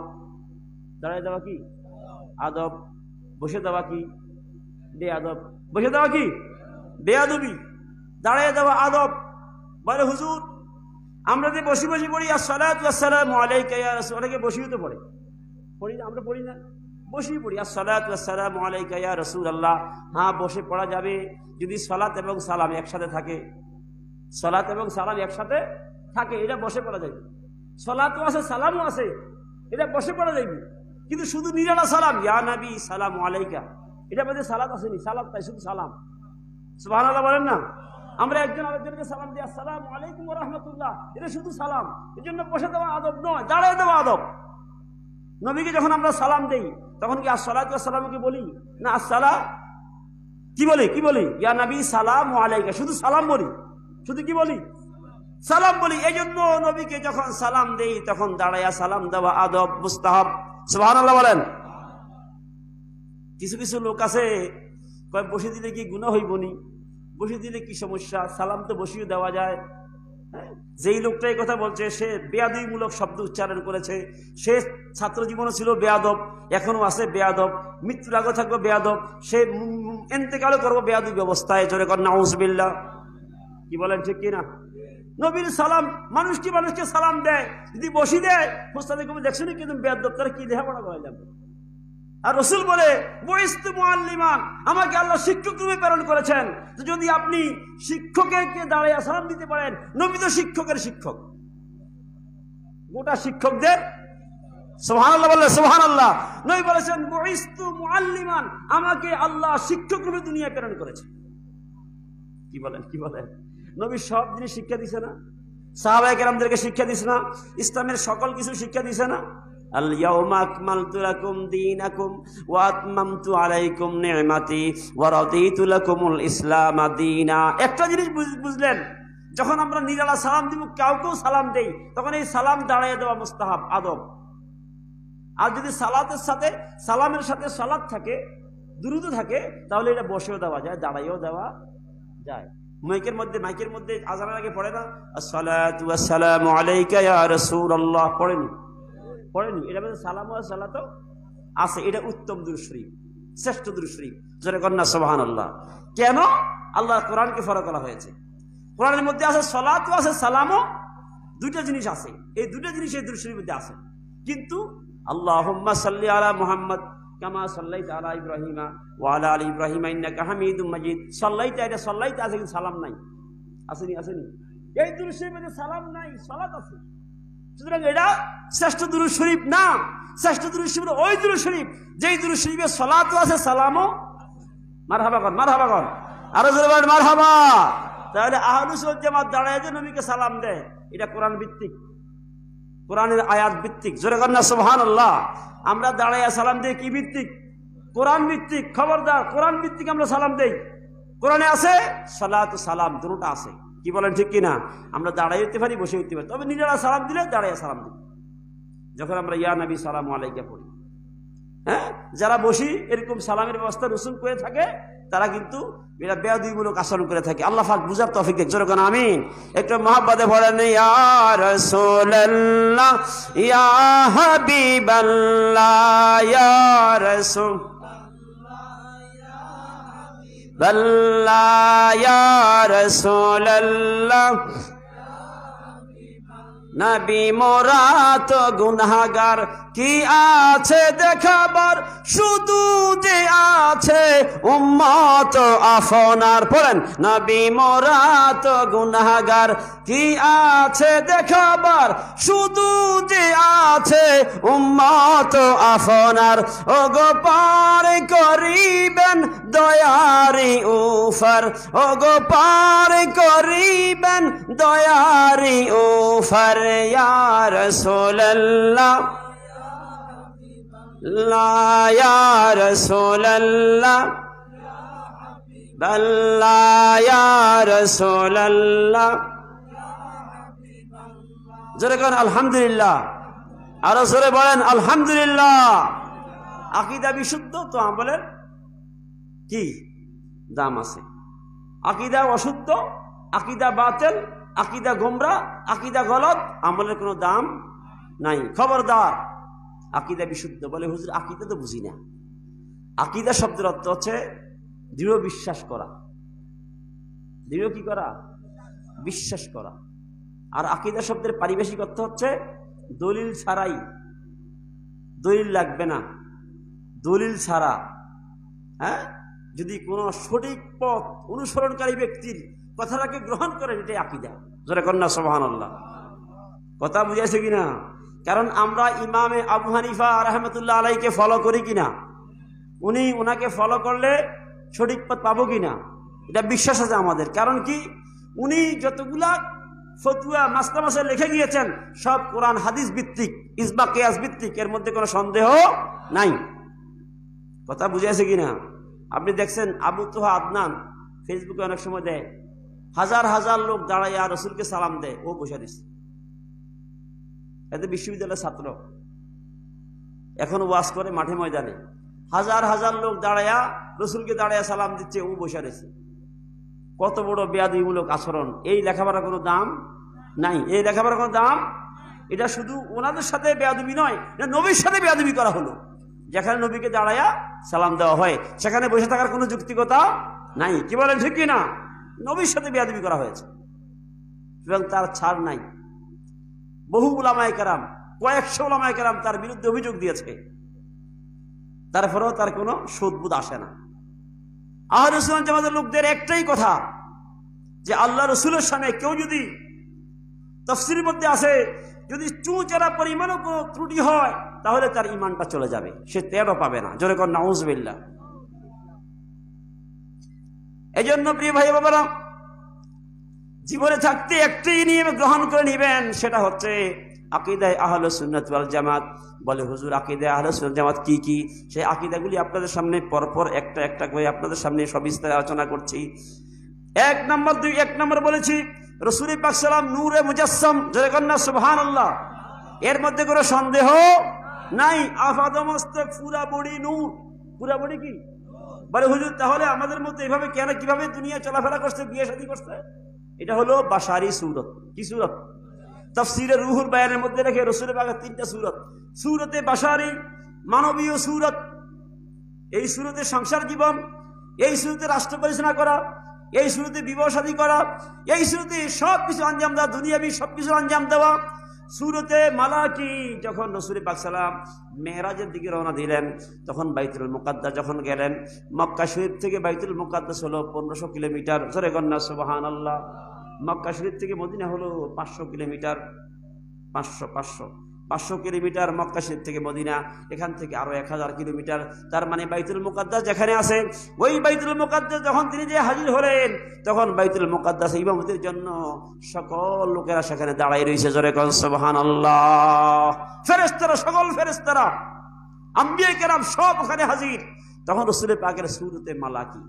দাঁড়াইয়া দেওয়া কি? আদব। বসে দেওয়া কি? বেয়াদব। বসে দেওয়া কি? বেয়াদবি। দাঁড়াইয়া দেওয়া আদব। বলে হুজুর আমরা যে বসি বসি পড়ি আসসালাতু ওয়াসসালামু আলাইকা ইয়া রাসূল, অনেকে বসিও তো পড়ে, পড়ি না? আমরা পড়ি না? বসি পড়ি আসসালাতু ওয়াসসালামু আলাইকা ইয়া রাসূলুল্লাহ। হ্যাঁ, বসে পড়া যাবে যদি সালাত এবং সালাম একসাথে থাকে। সালাত এবং সালাম একসাথে থাকে, এটা বসে পড়া যাবে। সালাতও আছে সালামও আছে, এটা বসে পড়া যাবে। কিন্তু শুধু নিরালা সালাম, ইয়া নবী সালামু আলাইকা, এটা মধ্যে সালাত আসেনি, সালাত তাই শুধু সালাম। সুবহানাল্লাহ বলেন না? আমরা একজন আরেকজনকে সালাম দিই আসসালামু আলাইকুম ওয়া রাহমাতুল্লাহ, এটা শুধু সালাম। এই জন্য বসে দেওয়া আদব নয়, দাঁড়ায় দেওয়া আদব। নবীকে যখন আমরা সালাম দেই, তখন কি আসসালাতু ওয়াসসালামু কি বলি? না, আসসালাম কি বলি? কি বলি? ইয়া নবী সালামু আলাইকা, শুধু সালাম বলি। শুধু কি বলি? সালাম বলি। এই জন্য নবীকে যখন সালাম দেই, তখন দাঁড়াইয়া সালাম দেওয়া আদব, মুস্তাহাব। সুবহানাল্লাহ বলেন। কিছু কিছু লোক আছে কয় বসে দিলে কি গুনাহ হইবনি? বসে দিলে কি সমস্যা? সালাম তো বসিয়ে দেওয়া যায়। যেই লোকটা এই কথা বলছে, সে বেয়াদবিমূলক শব্দ উচ্চারণ করেছে। সে ছাত্র জীবনে ছিল বেয়াদব, এখনো আছে বেয়াদব, মৃত্যুর আগে থাকবে বেয়াদব, সে ইন্তেকালও করবো বেয়াদবি অবস্থায়। জোরে কর নাউজুবিল্লাহ। কি বলেন ঠিক কিনা? নবীর সালাম, মানুষকে মানুষকে সালাম দেয়, যদি বসি দেয় ফুস্তাদে কমে দেখছো না কিন্তু বেয়াদব তারা কি লেখাপড়া করা যাবে। আর রসুল বলে বুইস্তু মুআল্লিমান, আমাকে আল্লাহ শিক্ষক রূপে প্রেরণ করেছেন। তো যদি আপনি শিক্ষককে দাঁড়াইয়া সালাম দিতে পারেন, নবী তো শিক্ষকের শিক্ষক, গোটা শিক্ষকদের। সুবহানাল্লাহ বললে সুবহানাল্লাহ। নবী বলেছেন বুইস্তু মুআল্লিমান, আমাকে আল্লাহ শিক্ষক রূপে দুনিয়ায় প্রেরণ করেছেন। কি বলেন, কি বলেন? নবী সব জিনিস শিক্ষা দিছে না? সাহাবায়ে কেরামদেরকে শিক্ষা দিছে না? ইসলামের সকল কিছু শিক্ষা দিছে না? আল ইয়াউমা আকমালতু লাকুম দীনাকুম ওয়া আতমামতু আলাইকুম নি'মাতি ওয়া রাদিতু লাকুমুল ইসলাম দীনা। একটা জিনিস বুঝলেন, যখন আমরা নিরালা সালাম দিব, কাউকেও সালাম দেই, তখন এই সালাম দাঁড়িয়ে দেওয়া মুস্তাহাব, আদব। আর যদি সালাতের সাথে সালামের সাথে সালাত থাকে, দুরূদ থাকে, তাহলে এটা বসেও দেওয়া যায়, দাঁড়াইও দেওয়া যায়। মাইকের মধ্যে আজানের আগে পড়ে না আসসালাতু ওয়াসসালামু আলাইকা ইয়া রাসূলুল্লাহ, পড়েনি? এটা মধ্যে সালাম ওয়া সালাতও আছে। এটা উত্তম দুরূদ শরীফ, শ্রেষ্ঠ দুরূদ শরীফ। জোরে কন্না সুবহানাল্লাহ। কেন? আল্লাহ কোরআনকে ফলো করা হয়েছে। কোরআনের মধ্যে আছে সালাতও আছে সালামও, দুইটা জিনিস আছে। এই দুইটা জিনিস এই দুরূদ শরীফের মধ্যে আছে। কিন্তু আল্লাহুম্মা সাল্লি আলা মুহাম্মদ কামা সাল্লাইতা আলা ইব্রাহিমা ওয়া আলা আলি ইব্রাহিমা ইন্নাকা হামিদুম মাজিদ, সাল্লাইতা, এটা সাল্লাইতা আছে কিন্তু সালাম নাই। আসেনি? এই দুরূদ শরীফের মধ্যে সালাম নাই, সালাত আছে। সুতরাং এটা শ্রেষ্ঠ দুরূদ শরীফ না। শ্রেষ্ঠ দুরূদ শরীফ ওই দুরূদ শরীফ যেই দুরূদ শরীফে সালাতও আছে সালামও। মারহাবা কর, মারহাবা কর, আরো জোরে বলেন মারহাবা। তাহলে আহলুস সুন্নাত জামাত দাঁড়ায় যে নবীকে সালাম দেয়, এটা কোরআন ভিত্তিক, কোরআনের আয়াত ভিত্তিক। জোরে কর না সুবহানাল্লাহ। আমরা দাঁড়াইয়া সালাম দেই কি ভিত্তিক? কোরআন ভিত্তিক। খবরদার, কোরআন ভিত্তিক আমরা সালাম দেই। কোরআনে আছে সালাত ও সালাম দুটোটা আছে। কি বলেন ঠিক কিনা? আমরা দাঁড়াই হইতে পারি, বসে হইতে পারি, তবে নিজেরা সালাম দিলে দাঁড়াইয়া সালাম দিই। যখন আমরা ইয়া নবী সালামু আলাইকা পড়ি, হ্যাঁ, যারা বসি এরকম সালামের ব্যবস্থা রসুল করে থাকে, তারা কিন্তু এরা বেয়াদবিমূলক আচরণ করে থাকে। আল্লাহ পাক বুঝার তৌফিক দেন। জোরে কোন আমিন। একটু মহব্বতে পড়েন ইয়া রাসূলুল্লাহ ইয়া হাবিবাল্লাহ ইয়া রাসূল বাল্লাহ ইয়া রাসূলুল্লাহ। নবী মোরা তো গুনাহগার, কি আছে দেখাবার, শুধু যে আছে উম্মত আফনার। পড়েন নবী মোরা তো গুনাহগার, কি আছে দেখাবার, শুধু যে আছে উম্মত আফনার। ও গো পার করিবেন দয়ারি উফার, ও গো পার করিবেন দয়ারি উফার। ইয়া রাসূলুল্লাহ ইয়া রাসূলুল্লাহ বাল্লাহ ইয়া রাসূলুল্লাহ। জোরে বলেন আলহামদুলিল্লাহ। আরো জোরে বলেন আলহামদুলিল্লাহ। আকীদা বিশুদ্ধ তো আমলের কি দাম আছে? আকীদা অশুদ্ধ, আকীদা বাতিল, আকীদা গোমরা, আকীদা গলত, আমলের কোনো দাম নাই। খবরদার, আকীদা বিশুদ্ধ বলে হুজুর আকীদা তো বুঝি না। আকীদা শব্দের অর্থ হচ্ছে দৃঢ় বিশ্বাস করা। দৃঢ় কি করা? বিশ্বাস করা। আর আকীদা শব্দের পারিভাষিক অর্থ হচ্ছে দলিল ছাড়াই, দলিল লাগবে না, দলিল ছাড়া, হ্যাঁ, যদি কোনো সঠিক পথ অনুসরণকারী ব্যক্তির কথাটাকে গ্রহণ করেন, এটাই আকীদা। জোরে কন্যা সুবহানাল্লাহ। কথা বুঝাইছে কিনা? কারণ আমরা ইমামে আবু হানিফা রাহমাতুল্লাহ আলাইহিকে ফলো করি কিনা, উনাকে ফলো করলে সঠিক পথ পাবো কিনা, এটা বিশ্বাস আছে আমাদের। কারণ কি, উনি যতগুলা ফতোয়া মাসলা মাসাইল লিখে গিয়েছেন সব কোরআন হাদিস ভিত্তিক, ইজমা কিয়াস ভিত্তিক, এর মধ্যে কোনো সন্দেহ নাই। কথা বুঝাইছে কিনা? আপনি দেখছেন আবু তোহা আদনান ফেসবুকে অনেক সময় দেয়, হাজার হাজার লোক দাঁড়াইয়া রসুলকে সালাম দেয়, ও বসে দিচ্ছে। এতে বিশ্ববিদ্যালয়ের ছাত্র, এখন ওয়াজ করে মাঠে ময়দানে, হাজার হাজার লোক দাঁড়াইয়া রসুলকে দাঁড়াইয়া সালাম দিচ্ছে, ও বসে দিচ্ছে। কত বড় বেয়াদবিমূলক আচরণ! এই লেখাপড়ার কোনো দাম নাই, এই লেখাপড়ার কোনো দাম। এটা শুধু ওনাদের সাথে বেয়াদবি নয়, এটা নবীর সাথে বেয়াদবি করা হলো। যেখানে নবীকে দাঁড়াইয়া সালাম দেওয়া হয় সেখানে বসে থাকার কোনো যুক্তিকতা নাই। কি বলেন ঠিক কিনা? নবীর সাথে বেয়াদবি করা হয়েছে। এবং তার ছাড় নাই। বহু উলামায়ে কেরাম, কয়েকশো উলামায়ে কেরাম তার বিরুদ্ধে অভিযোগ দিয়েছে, তারপরেও তার কোনো সুদবুদ আসে না। আহলে সুন্নাত জামাতের লোকদের একটাই কথা যে আল্লাহ রসুলের সামনে কেউ যদি তাফসীরের মধ্যে আসে যদি চুঁচেরা পরিমাণও কোনো ত্রুটি হয় তাহলে তার ঈমানটা চলে যাবে, সে তেরও পাবে না। জোরে কর নাউযুবিল্লাহ। এজন্য প্রিয় ভাই বাবারা, জীবনে থাকতে একটাই নিয়ম গ্রহণ করে নেবেন, সেটা হচ্ছে আকীদায়ে আহলে সুন্নাত ওয়াল জামাত। বলে হুজুর আকীদায়ে আহলে সুন্নাত জামাত কি কি? সেই আকীদাগুলি আপনাদের সামনে পরপর একটা একটা করে আপনাদের সামনে সবিস্তারে আলোচনা করছি। এক নম্বর বলেছি রাসূল পাক সাল্লাম নূরে মুজাসসাম। জোরে কর না সুবহানাল্লাহ। এর মধ্যে কোনো সন্দেহ নাই। আফাদমস্তক পুরা বডি নূর। পুরা বডি কি? বলে হুজুর তাহলে আমাদের মধ্যে এভাবে কেন, কিভাবে দুনিয়া চলাফেরা করছে, বিয়ে শাদী করছে? এটা হলো বাশারি সূরত। কি সূরত? তাফসীরে রুহুল বায়ানের মধ্যে রেখে রাসূল পাকের 3টা সূরত। সূরতে বাশারি, মানবীয় সূরত, এই সূরতে সংসার জীবন, এই সূরতে রাষ্ট্র পরিচালনা করা, এই সূরতে বিবাহ শাদী করা, এই সূরতে সবকিছু আঞ্জাম দেওয়া, দুনিয়াবি সবকিছু আঞ্জাম দেওয়া। সূরতে মালাকি, যখন রাসূল পাক সাল্লাম মেরাজের দিকে রওনা দিলেন তখন বাইতুল মুকাদ্দাস যখন গেলেন, মক্কা শরীফ থেকে বাইতুল মুকাদ্দাস হলো 1500 কিলোমিটার। জোরে কর না সুবহানাল্লাহ। মক্কা শরীফ থেকে মদিনা হলো 500 কিলোমিটার। 500 কিলোমিটার মক্কা শরীফ থেকে মদিনা, এখান থেকে আরো 1000 কিলোমিটার। তার মানে বাইতুল মুকাদ্দাস যেখানে আছে, ওই বাইতুল মুকাদ্দাস যখন তিনি যে হাজির হলেন তখন বাইতুল মুকাদ্দাস ইমামতির জন্য সকল লোকেরা সেখানে দাঁড়াই রয়েছে। জোরে কোন সুবহানাল্লাহ। ফেরেশতারা, সকল ফেরেশতারা, আম্বিয়া কেরাম সব ওখানে হাজির। তখন রাসূল পাকের সূরতে মালাকি,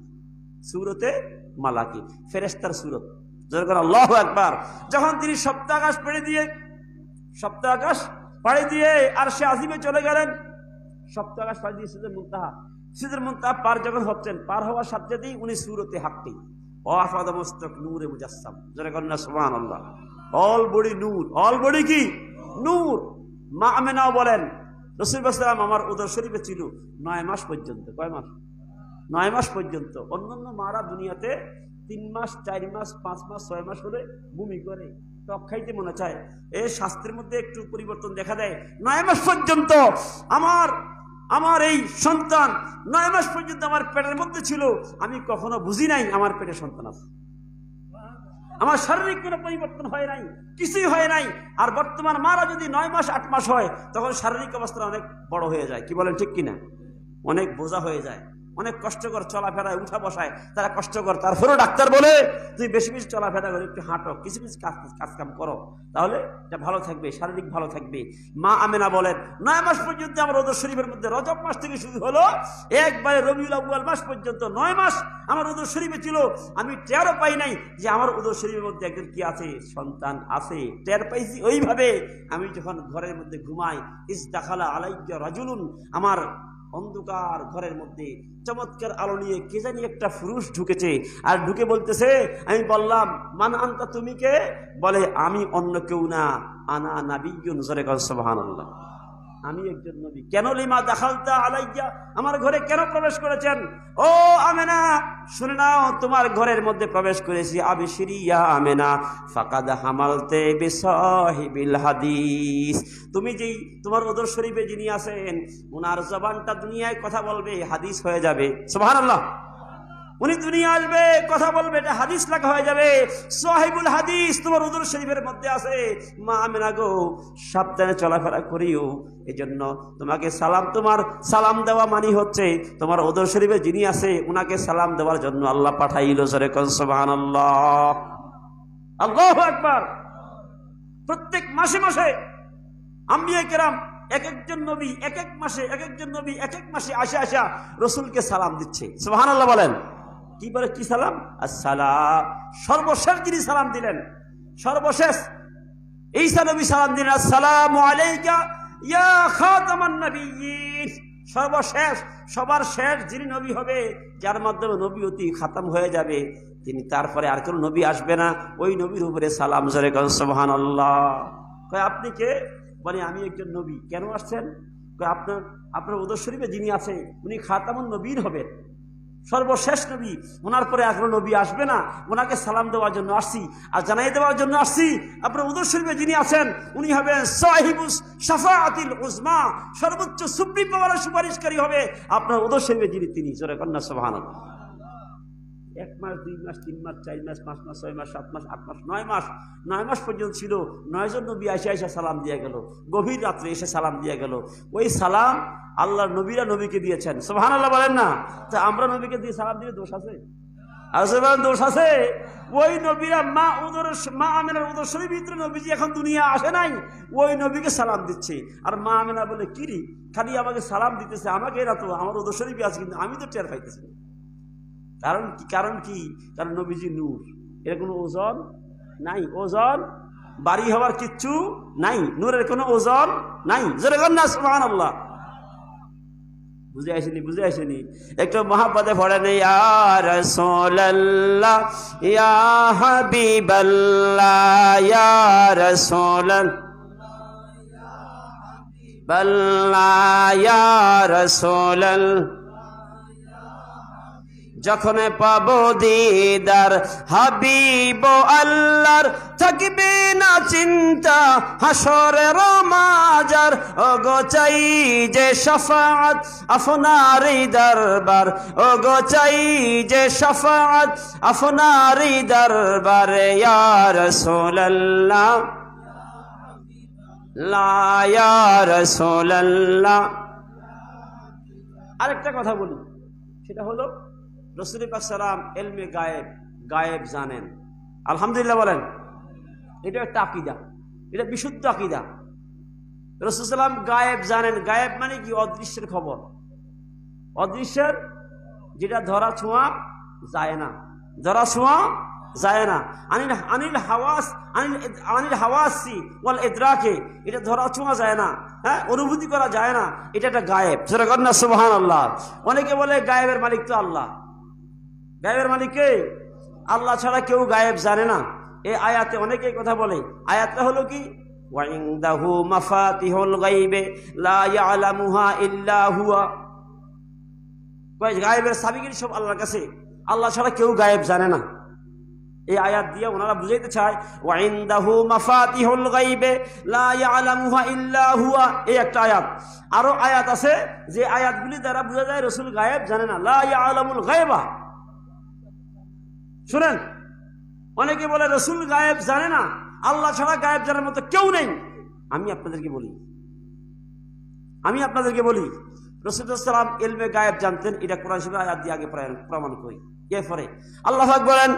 সূরতে মালাকি ফেরেশতার সূরত। জোরে কোন আল্লাহু আকবার। যখন তিনি সপ্তাহাকাশ পাড়ি দিয়ে আরশে আজিমে চলে গেলেন, সপ্তাহাকাশ পাড়ি দিয়ে সিদরাতুল মুনতাহা পার যখন হচ্ছেন, পার হওয়ার সাথে সাথেই উনি সূরতে হাক্কি ওয়াফাদ মুস্তাক নূরে মুজাসসাম। জোরে কর না সুবহানাল্লাহ। অল বডি নূর। অল বডি কি? নূর। মা আমেনাও বলেন রাসূল সাল্লাল্লাহু আমার উদর শরীফে ছিল 9 মাস পর্যন্ত। কয় মাস? 9 মাস পর্যন্ত। অন্যান্য মারা দুনিয়াতে 3 মাস, 4 মাস, 5 মাস, 6 মাস হলে বমি করে, টক খাইতে মনে চায়। এই স্বাস্থ্যের মধ্যে একটু পরিবর্তন দেখা দেয়। 9 মাস পর্যন্ত আমার এই সন্তান 9 মাস পর্যন্ত আমার পেটের মধ্যে ছিল। আমি কখনো বুঝি নাই আমার পেটে সন্তান আছে। আমার শারীরিক কোনো পরিবর্তন হয় নাই, কিছুই হয় নাই। আর বর্তমান মারা যদি 9 মাস 8 মাস হয় তখন শারীরিক অবস্থা অনেক বড় হয়ে যায়। কি বলেন ঠিক কিনা? অনেক বোঝা হয়ে যায়, অনেক কষ্টকর চলাফেরায়, উঠা বসায় তারা কষ্টকর। তারপরেও ডাক্তার বলে তুমি বেশি বেশি চলাফেরা করো, একটু হাঁটো, কিছু কিছু কাজ কাম করো, তাহলে এটা ভালো থাকবে, শারীরিক ভালো থাকবে। মা আমেনা বলেন 9 মাস পর্যন্ত আমার উদর শরীফের মধ্যে, রজব মাস থেকে শুরু হলো একবারে রবিউল আউয়াল মাস পর্যন্ত 9 মাস আমার উদর শরীফে ছিল। আমি টেরও পাই নাই যে আমার উদর শরীফের মধ্যে একজন কি আছে, সন্তান আছে। টের পাইছি ওইভাবে আমি যখন ঘরের মধ্যে ঘুমাই, ইসদাখালা আলাইয়া রাজুলুন, আমার অন্ধকার ঘরের মধ্যে চমৎকার আলো নিয়ে কে জানি একটা পুরুষ ঢুকেছে, আর ঢুকে বলতেছে, আমি বললাম মান আনতা, তুমি কে? বলে আমি অন্য কেউ না, আনা নাবিয়্যুন। জোরে কর সুবহানাল্লাহ। আমি একজন নবী। কেন? লিমা দাখালতা আলাইয়া, আমার ঘরে কেন প্রবেশ করেছেন? ও আমেনা শুনে নাও, তোমার ঘরের মধ্যে প্রবেশ করেছি। আবিশিরি ইয়া আমেনা ফাকাদ হামালতে বিসাহিবিল হাদিস। তুমি যেই তোমার উদর শরীফে যিনি আছেন ওনার জবানটা দুনিয়ায় কথা বলবে, হাদিস হয়ে যাবে। সুবহানাল্লাহ। উনি দুনিয়া আসবে, কথা বলবে, এটা হাদিস লেখা হয়ে যাবে। সাহিবুল হাদিস তোমার উদর শরীফের মধ্যে আছে। মা আমেনা গো, সাবধানে চলাফেরা করিও। এজন্য তোমাকে সালাম, তোমার সালাম দেওয়া মানে হচ্ছে তোমার উদর শরীফে যিনি আছে উনাকে সালাম দেওয়ার জন্য আল্লাহ পাঠাইল। জোরে কোন সুবহানাল্লাহ। আল্লাহু আকবার। প্রত্যেক মাসে মাসে আম্বিয়া কেরাম এক একজন নবী এক এক মাসে, এক একজন নবী এক এক মাসে আসা রসুলকে সালাম দিচ্ছে। সুবহানাল্লাহ বলেন। কি বলে? কি সালাম? আসসালাম। সর্বশেষ যিনি সালাম দিলেন, সর্বশেষ ঈসা নবী সালাম দিলেন, আসসালামু আলাইকা ইয়া খাতামান নবিয়্যিন। সর্বশেষ, সবার শেষ যিনি নবী হবে, যার মাধ্যমে নবীয়তি খাতাম হয়ে যাবে, তিনি তারপরে আর কোনো নবী আসবে না, ওই নবীর উপরে সালাম। জোরে কোন সুবহানাল্লাহ। কয় আপনি কে? বলে আমি একজন নবী। কেন আসছেন? আপনার উদর শরীফে যিনি আছে উনি খাতামুন নবীন হবেন। সর্বশেষ নবী, ওনার পরে আর কোনো নবী আসবে না। ওনাকে সালাম দেওয়ার জন্য আসছি আর জানাই দেওয়ার জন্য আসছি আপনার উদর শরীফে যিনি আছেন উনি হবেন সাহিবুস শাফাআতিল উজমা, সর্বোচ্চ সুপ্রিম পাওয়ারের সুপারিশকারী হবে আপনার উদর শরীফে যিনি, তিনি। জোরে কন্যা সুবহানাল্লাহ। 1 মাস 2 মাস 3 মাস 4 মাস 5 মাস 6 মাস 7 মাস 8 মাস 9 মাস পর্যন্ত ছিল। 9 জন নবী এসে সালাম দিয়ে গেল, গভীর রাত্রে এসে সালাম দিয়ে গেল। ওই সালাম আল্লাহর নবীরা নবীকে দিয়েছেন। সুবহানাল্লাহ বলেন না? তা আমরা নবীকে দিয়ে সালাম দিলে দোষ আছে? দোষ আছে? ওই নবীরা মা আমিনার উদর শরীফের ভিতরে নবীজি এখন দুনিয়া আসে নাই, ওই নবীকে সালাম দিচ্ছে। আর মা আমিনা বলে, কিরি খালি আমাকে সালাম দিতেছে, আমাকে এরা তো আমার উদর শরীফে আছে কিন্তু আমি তো টের পাইতেছি। কারণ কি? কারণ নবীজি নূর, এর কোনো ওজন নাই, ওজন বাড়ি হওয়ার কিচ্ছু নাই, নূরের কোনো ওজন নাই। জোরে কন্যা সুবহানাল্লাহ। বুঝে আসেনি? একটু মহাব্বতে পড়েন, ইয়া রাসূলুল্লাহ ইয়া হাবিবাল্লাহ ইয়া রাসূলুল্লাহ ইয়া রাসূলুল্লাহ। যখন পাবো দিদার হাবিব আল্লাহর, থাকবে না চিন্তা হাসরের মাজার। ওগো চাই যে শাফাআত আপনারই দরবার, ওগো চাই যে শাফাআত আপনারই দরবার। ইয়া রাসূলুল্লাহ লা ইয়া রাসূলুল্লাহ। আরেকটা কথা বলি, সেটা হলো রাসূল পাক সাল্লাম ইলমে গায়েব জানেন। আলহামদুলিল্লাহ বলেন। এটা একটা আকীদা, এটা বিশুদ্ধ আকীদা। রাসূল সাল্লাম গায়েব জানেন। গায়েব মানে কি? অদৃশ্যের খবর, অদৃশ্যের, যেটা ধরা ছোঁয়া যায় না, ধরা ছোঁয়া যায় না। আনিল হাওয়াসি ওয়াল ইদরাকে, এটা ধরা ছোঁয়া যায় না, হ্যাঁ, অনুভূতি করা যায় না, এটা একটা গায়েব। জোরে কন্যা সুবহানাল্লাহ। অনেকে বলে গায়েবের মালিক তো আল্লাহ। গায়েবের মালিক কে? আল্লাহ ছাড়া কেউ গায়েব জানে না। এই আয়াতে অনেকেই কথা বলে। আয়াতটা হলো কি? ওয়া ইনদাহু মাফাতিহুল গায়বে লা ইয়ালামুহা ইল্লা হুয়া। গায়েবের চাবিগুলি সব আল্লাহর কাছে, আল্লাহ ছাড়া কেউ গায়েব জানে না। এই আয়াত দিয়ে ওনারা বুঝাইতে চায় ওয়া ইনদাহু মাফাতিহুল গায়বে লা ইয়ালামুহা ইল্লা হুয়া, এই একটা আয়াত। আরো আয়াত আছে যে আয়াতগুলি দ্বারা বোঝা যায় রাসূল গায়েব জানে না। লা ইয়ালামুল গায়বা। শুনেন, অনেকে বলে রাসূল গায়েব জানে না, আল্লাহ ছাড়া গায়েব জানার মতো কেউ নেই। আমি আপনাদেরকে বলি রাসূল সাল্লাল্লাহু আলাইহি ওয়াসাল্লাম ইলমে গায়েব জানতেন। এটা কোরআন শরীফের আয়াত দিয়ে আগে প্রমাণ করি। এরপরে আল্লাহ পাক বলেন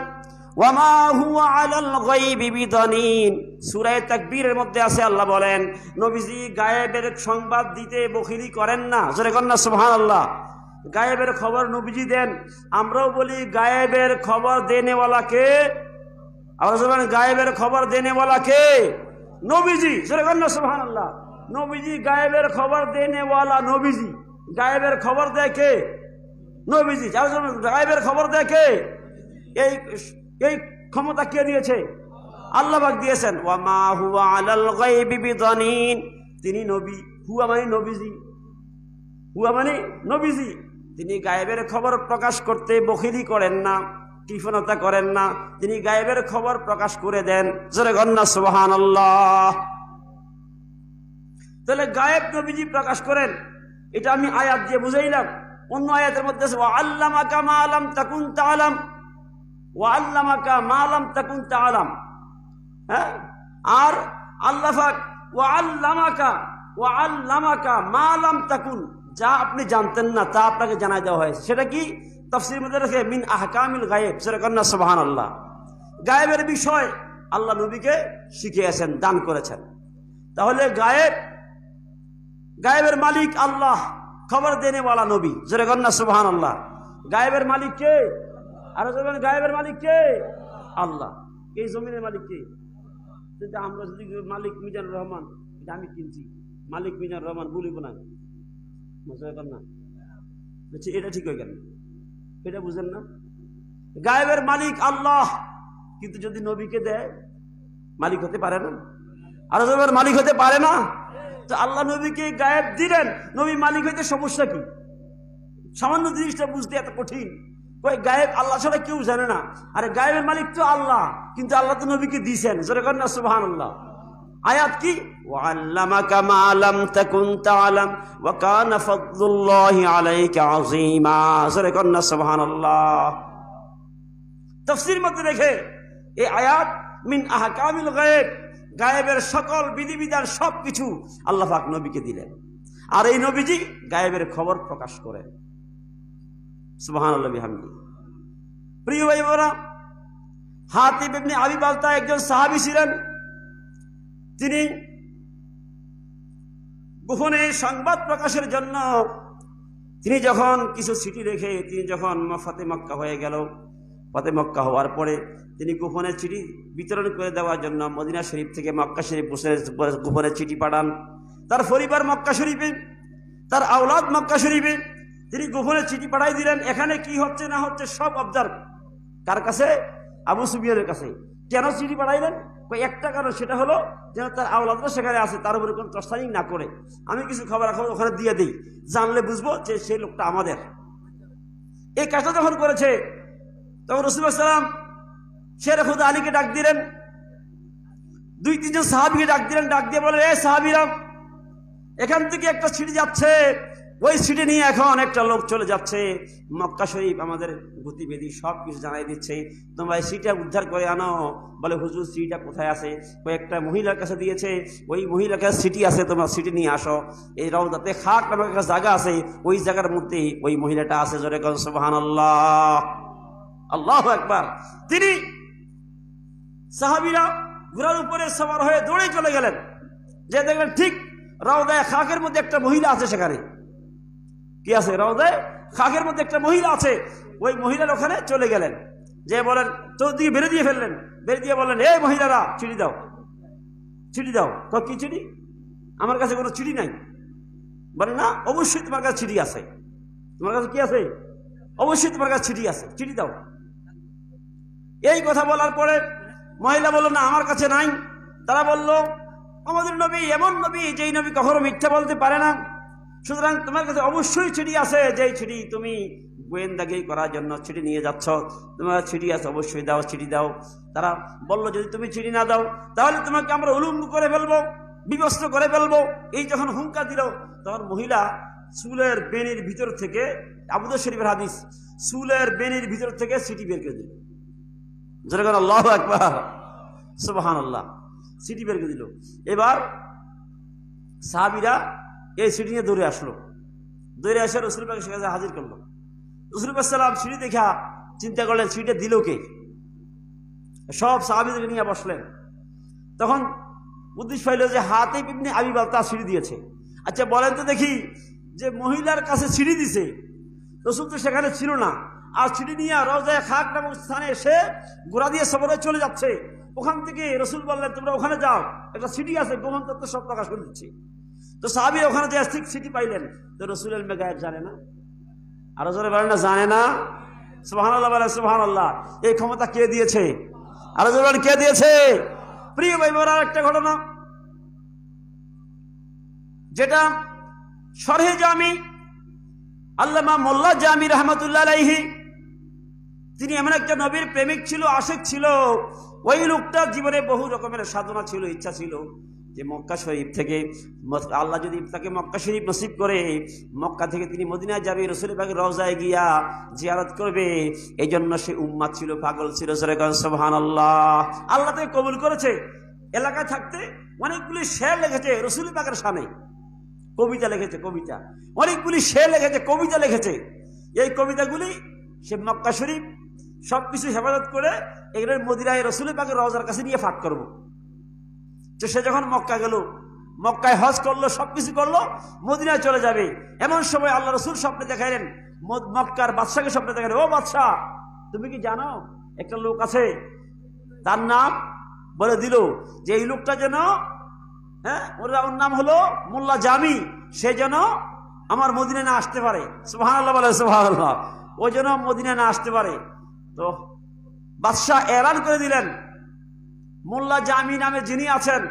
ওয়া মা হুয়া আলাল গায়বি বিদানিন। সূরা তাকবীরের মধ্যে আছে, আল্লাহ বলেন নবীজি গায়েবের সংবাদ দিতে বখিলি করেন না। জোরে কন্যা সুবহানাল্লাহ। গায়েবের খবর নবীজি দেন। আমরাও বলি গায়েবের খবর দেনেওয়ালা কে? আমরা গায়েবের খবর দেনেওয়ালা কে? নবীজি। জোরে কন্যা সুবহানাল্লাহ। নবীজি গায়েবের খবর দেনেওয়ালা, নবীজি। গায়েবের খবর দেয় কে? নবীজি। গায়েবের খবর দেয় কে? এই ক্ষমতা কে দিয়েছে? আল্লাহ পাক দিয়েছেন। ওয়া মা হুয়া আলাল গায়বি বিদানিন। তিনি নবী, হুয়া মানে নবীজি, হুয়া মানে নবীজি। তিনি গায়েবের খবর প্রকাশ করতে বখিলি করেন না, কৃপণতা করেন না। তিনি গায়েবের খবর প্রকাশ করে দেন। জোরে কন্যা সুবহানাল্লাহ। তাহলে গায়েব নবীজি প্রকাশ করেন, এটা আমি আয়াত দিয়ে বুঝাইলাম। অন্য আয়াতের মধ্যে আছে ওয়া আল্লামাকা মা লাম তাকুন তাআলাম, ওয়া আল্লামাকা মা লাম তাকুন তাআলাম। হ্যাঁ, আর আল্লাহ পাক ওয়া আল্লামাকা মা লাম তাকুন, যা আপনি জানতেন না তা আপনাকে জানাই দেওয়া হয়েছে। সেটা কি? তাফসীরের মধ্যে রাখে মিন আহকামিল গায়েব। জোরে কন্যা সুবহানাল্লাহ। গায়েবের বিষয় আল্লাহ নবীকে শিখিয়েছেন, দান করেছেন। তাহলে গায়েবের মালিক আল্লাহ, খবর দেনেওয়ালা নবী। জোরে কন্যা সুবহানাল্লাহ। গায়েবের মালিক কে? আর গায়েবের মালিক কে? আল্লাহ। এই জমিনের মালিক কে? আমরা যদি মালিক মিজানুর রহমান, এটা আমি কিনছি, মালিক মিজানুর রহমান বলিব না, এটা ঠিক হয়ে গেল। এটা বুঝেন না? গায়েবের মালিক আল্লাহ, কিন্তু যদি নবীকে দেয় মালিক হতে পারে না। আর মালিক হতে পারে না, তো আল্লাহ নবীকে গায়েব দিলেন, নবী মালিক হইতে সমস্যা কি? সামান্য জিনিসটা বুঝতে এত কঠিন। কই গায়েব আল্লাহ ছাড়া কেউ জানে না। আরে গায়েবের মালিক তো আল্লাহ, কিন্তু আল্লাহ তো নবীকে দিয়েছেন। জোরে করেন না সুবহানাল্লাহ। আয়াত কি? ওয়াল্লামাকা মা লাম তাকুন তাআলাম ওয়া কানা ফাদলুল্লাহি আলাইকা আযীমা। জোরে করেন না সুবহানাল্লাহ। তাফসীর মধ্যে দেখে এই আয়াত মিন আহকামিল গায়েব, গায়েবের সকল বিধিবিধান সবকিছু আল্লাহ পাক নবীকে দিলেন। আর এই নবীজি গায়েবের খবর প্রকাশ করেন। সুবহানাল্লাহ বিহামদিহি। প্রিয় ভাই বোনেরা, হাতিব ইবনে আবি বালতা একজন সাহাবী ছিলেন। তিনি গোপনে সংবাদ প্রকাশের জন্য তিনি যখন কিছু চিঠি রেখে তিনি যখন ফাতে মক্কা হয়ে গেল, ফাতে মক্কা হওয়ার পরে তিনি গোপনে চিঠি বিতরণ করে দেওয়ার জন্য মদিনা শরীফ থেকে মক্কা শরীফ বসে গোপনে চিঠি পাঠান। তার পরিবার মক্কা শরীফে, তার আওলাদ মক্কা শরীফে, তিনি গোপনে চিঠি পাঠাই দিলেন। এখানে কি হচ্ছে না হচ্ছে সব অবজার্ভ। কার কাছে? আবু সুফিয়ানের কাছে। কেন চিঠি পাঠাইলেন? একটা কারণ, সেটা হলো যেন তার আওলাদরা সেখানে আছে, তার উপরে কোনো টর্চারিং না করে আমি কিছু খবর ওখানে দিয়ে দিই, জানলে বুঝবো যে সেই লোকটা আমাদের। এই কাজটা যখন করেছে তখন রাসূলুল্লাহ সাল্লাল্লাহু আলাইহি ওয়াসাল্লাম শের খুদা আলীকে ডাক দিলেন, 2-3 জন সাহাবীকে ডাক দিলেন। ডাক দিয়ে বলেন, এ সাহাবীরা, এখান থেকে একটা চিঠি যাচ্ছে, ওই চিঠি নিয়ে এখন একটা লোক চলে যাচ্ছে মক্কা শরীফ, আমাদের গতিবিধি সব কিছু জানাই দিচ্ছে, তোমরা এই চিঠিটা উদ্ধার করে আনো। বলে, হুজুর চিঠিটা কোথায় আছে? কয়েকটা মহিলার কাছে দিয়েছে, ওই মহিলার কাছে চিঠি আছে, তোমরা চিঠি নিয়ে আসো। এই রাউদাতে খাক নামক একটা জায়গা আছে, ওই জায়গার মধ্যে ওই মহিলাটা আছে। জোরে কোন সুবহানাল্লাহ, আল্লাহু আকবার। তিনি সাহাবীরা ঘোড়ার উপরে সওয়ার হয়ে দৌড়ে চলে গেলেন, যে দেখলেন ঠিক রাউদায়ে খাকের মধ্যে একটা মহিলা আছে। সেখানে কি আছে? রাউদায়ে খাকের মধ্যে একটা মহিলা আছে। ওই মহিলার ওখানে চলে গেলেন, যে বলেন চৌদিকে বেড়ে দিয়ে ফেললেন। বেড়ে দিয়ে বললেন, এই মহিলারা, চিঠি দাও, চিঠি দাও। তো কি চিঠি? আমার কাছে কোনো চিঠি নাই। বলে, না, অবশ্যই তোমার কাছে চিঠি আছে। তোমার কাছে কি আছে? অবশ্যই তোমার কাছে চিঠি আছে, চিঠি দাও। এই কথা বলার পরে মহিলা বলল, না, আমার কাছে নাই। তারা বলল, আমাদের নবী এমন নবী যেই নবী কখনো মিথ্যা বলতে পারে না, সুতরাং তোমার কাছে অবশ্যই চিঠি আছে। যেই চিঠি তুমি গোয়েন্দাগিরি করার জন্য চিঠি নিয়ে যাচ্ছ, তোমার চিঠি আছে, অবশ্যই দাও, চিঠি দাও। তারা বলল, যদি তুমি চিঠি না দাও তাহলে তোমাকে আমরা উলঙ্গ করে ফেলবো, বিবস্ত্র করে ফেলবো। এই যখন হুঙ্কার দিল, তখন মহিলা চুলের বেনির ভিতর থেকে, আবু দাউদ শরীফের হাদিস, চুলের বেনির ভিতর থেকে চিঠি বের করে দিল। জোরে বলেন আল্লাহু আকবার, সুবহানাল্লাহ। চিঠি বের করে দিল। এবার সাহাবীরা এই চিঠি নিয়ে দৌড়ে আসলো। দৌড়ে এসে রাসূল পাকের কাছে হাজির করলো। রাসূল পাক সাল্লাল্লাহু আলাইহি ওয়াসাল্লাম চিঠি দেখা চিন্তা করলেন, চিঠিটা দিল কে? সব সাহাবীদেরকে নিয়ে বসলেন। তখন উদ্দেশ্য হইল যে হাতিব ইবনে আবি বালতা চিঠি দিয়েছে। আচ্ছা বলেন তো দেখি, যে মহিলার কাছে চিঠি দিছে, রাসূল তো সেখানে ছিল না, আর চিঠি নিয়ে রওজায়ে খাক নামক স্থানে এসে ঘোড়া দিয়ে সফরে চলে যাচ্ছে। ওখান থেকে রাসূল বললেন, তোমরা ওখানে যাও, একটা চিঠি আছে, গোপন তথ্য সব প্রকাশ করে দিচ্ছি। তো সাহাবীরা ওখানে যে ঠিক চিঠি পাইলেন। তো রাসূল ইলমে গায়েব জানে না? আরো জোরে বলেন না, জানে না? সুবহানাল্লাহ বলেন, সুবহানাল্লাহ। এই ক্ষমতা কে দিয়েছে? আরো জোরে বলেন, কে দিয়েছে? প্রিয় ভাই বোনেরা, একটা ঘটনা যেটা শরহে জামি আল্লামা মোল্লা জামি রাহমাতুল্লাহ আলাইহি, তিনি এমন একটা নবীর প্রেমিক ছিল, আশিক ছিল। ওই লোকটার জীবনে বহু রকমের সাধনা ছিল, ইচ্ছা ছিল যে মক্কা শরীফ থেকে, আল্লাহ যদি তাকে মক্কা শরীফ নসিব করে, মক্কা থেকে তিনি মদিনায় যাবে, রাসূল পাকের রওজায় গিয়া জিয়ারত করবে। এই জন্য সে উম্মাদ ছিল, পাগল ছিল। সুবহানাল্লাহ। আল্লাহ তাকে কবুল করেছে। এলাকায় থাকতে অনেকগুলি শের লিখেছে রাসূল পাকের শানে, কবিতা লিখেছে, কবিতা, অনেকগুলি শের লিখেছে, কবিতা লিখেছে। এই কবিতাগুলি সে মক্কা শরীফ সবকিছু হেফাজত করে এগুলো মদিনায় রাসূল পাকের রওজার কাছে নিয়ে পাঠ করবো। তো সে যখন মক্কা গেল, মক্কায় হজ করলো, সবকিছু করলো, মদিনায় চলে যাবে। এমন সময় আল্লাহ রাসূল স্বপ্নে দেখাইলেন, মক্কার বাদশাকে স্বপ্নে দেখালেন, ও বাদশা, তুমি কি জানো একটা লোক আছে, তার নাম বলে দিল যে এই লোকটা যেন, ওর নাম হলো মোল্লা জামি, সে যেন আমার মদিনায় না আসতে পারে। সুবহানাল্লাহ বলে, সুবহানাল্লাহ। ও যেন মদিনায় না আসতে পারে। তো বাদশা এলান করে দিলেন, মোল্লা জামি নামে যিনি আছেন,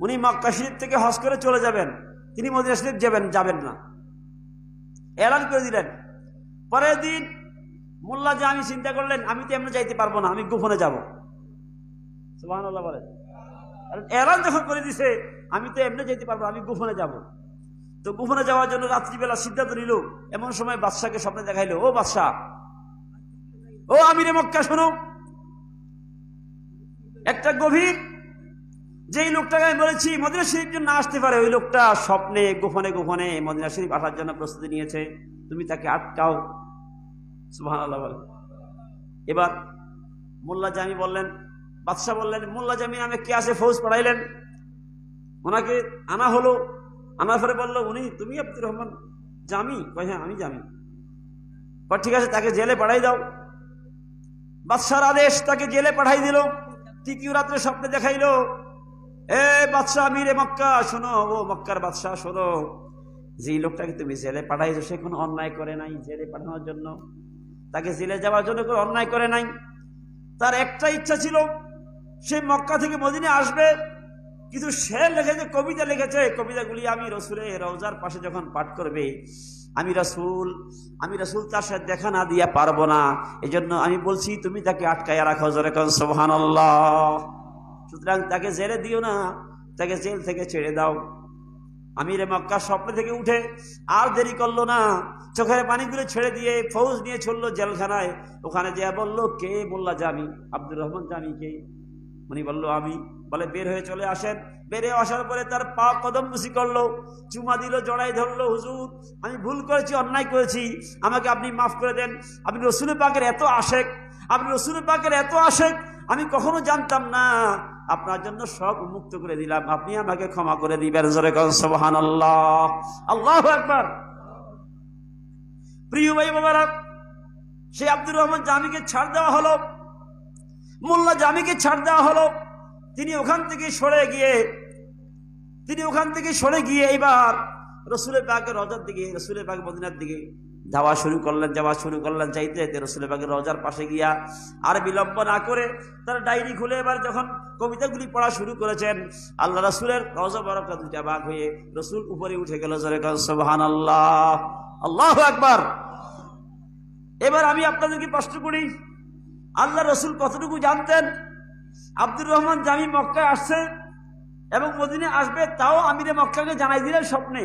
উনি মক্কা শরীফ থেকে হজ করে চলে যাবেন, তিনি মদিনা শরীফ যাবেন না, এলান করে দিলেন। পরের দিন মোল্লা যে আমি চিন্তা করলেন আমি তো এমনি যাইতে পারবো না, আমি গোপনে যাব। সুবহানাল্লাহ বলেন। এলান যখন করে দিছে আমি তো এমনি যাইতে পারবো, আমি গোপনে যাব। তো গোপনে যাওয়ার জন্য রাত্রিবেলা সিদ্ধান্ত নিল। এমন সময় বাদশাকে স্বপ্নে দেখাইলো, ও বাদশাহ, ও আমিরে মক্কা, শোনো, একটা গভীর, যেই লোকটাকে আমি বলেছি মদিনা শরীফ জন্য আসতে পারে, ওই লোকটা স্বপ্নে গোপনে গোপনে মদিনা শরীফ আসার জন্য প্রস্তুতি নিয়েছে, তুমি তাকে আটকাও। সুবহানাল্লাহ বলেন। এবার মোল্লা জামি বললেন, বাদশাহ বললেন, মোল্লা জামি নামে কে আছে, ফৌজ পাঠাইলেন, ওনাকে আনা হলো। আনার পরে বললো, উনি তুমি আব্দুর রহমান জামি? কয় হ্যাঁ আমি জামি। ঠিক আছে, তাকে জেলে পাঠাই দাও। বাদশার আদেশ, তাকে জেলে পাঠাই দিল। তৃতীয় রাত্রে স্বপ্নে দেখাইলো, এ বাদশাহ আমিরে মক্কা শোনো, ও মক্কার বাদশাহ শোনো, যে লোকটাকে তুমি জেলে পাঠাইছো সে কোনো অন্যায় করে নাই। জেলে পাঠানোর জন্য, তাকে জেলে যাওয়ার জন্য কোনো অন্যায় করে নাই। তার একটা ইচ্ছা ছিল, সে মক্কা থেকে মদিনে আসবে, কিন্তু সে লিখেছে, কবিতা লিখেছে, কবিতাগুলি আমি রসুলের রওজার পাশে যখন পাঠ করবে, আমি রাসূল তার সাথে দেখা না দিয়া পারবো না। এজন্য আমি বলছি তুমি তাকে আটকায়া রাখো। জোরে কোন সুবহানাল্লাহ। সুতরাং তাকে জেলে দিও না, তাকে জেল থেকে ছেড়ে দাও। আমিরে মক্কা স্বপ্ন থেকে উঠে আর দেরি করলো না, চোখের পানিগুলো ছেড়ে দিয়ে ফৌজ নিয়ে চললো জেলখানায়। ওখানে যে বললো, কে? মোল্লা জামি, আব্দুর রহমান জামি কে? উনি বললো আমি। বলে বের হয়ে চলে আসেন। বেরে আসার পরে তার পা কদম মুসি করলো, চুমা দিল, জড়াই ধরলো, হুজুর আমি ভুল করেছি, অন্যায় করেছি, আমাকে আপনি মাফ করে দেন। আপনি রসুল পাকের এত আশেক, আপনি রসুল পাকের এত আশেক, আমি কখনো জানতাম না, আপনার জন্য সব উন্মুক্ত করে দিলাম, আপনি আমাকে ক্ষমা করে দিবেন। জোরে কোন সুবহানাল্লাহ, আল্লাহু আকবার। প্রিয় ভাই বাবারা, সেই আব্দুর রহমান জামিকে ছাড় দেওয়া হলো, মোল্লা জামিকে ছাড় দেওয়া হলো। তিনি ওখান থেকে সরে গিয়ে এবার রসুলের পাকের রওজার দিকে, রসুলের পাকের মদিনার দিকে যাওয়া শুরু করলেন। যাইতে যাইতে রসুলের পাকের রওজার পাশে গিয়া আর বিলম্ব না করে তার ডায়েরি খুলে এবার যখন কবিতাগুলি পড়া শুরু করেছেন, আল্লাহ রসুলের রওজা বরকত দুইটা ভাগ হয়ে রসুল উপরে উঠে গেল। জোরে কোন সুবহানাল্লাহ, আল্লাহু আকবার। এবার আমি আপনাদেরকে প্রশ্ন করি, আল্লাহ রসুল কতটুকু জানতেন? আব্দুর রহমান জামি মক্কায় আসছে এবং মদিনে আসবে, তাও আমিরে মক্কাকে জানাই দিলেন স্বপ্নে।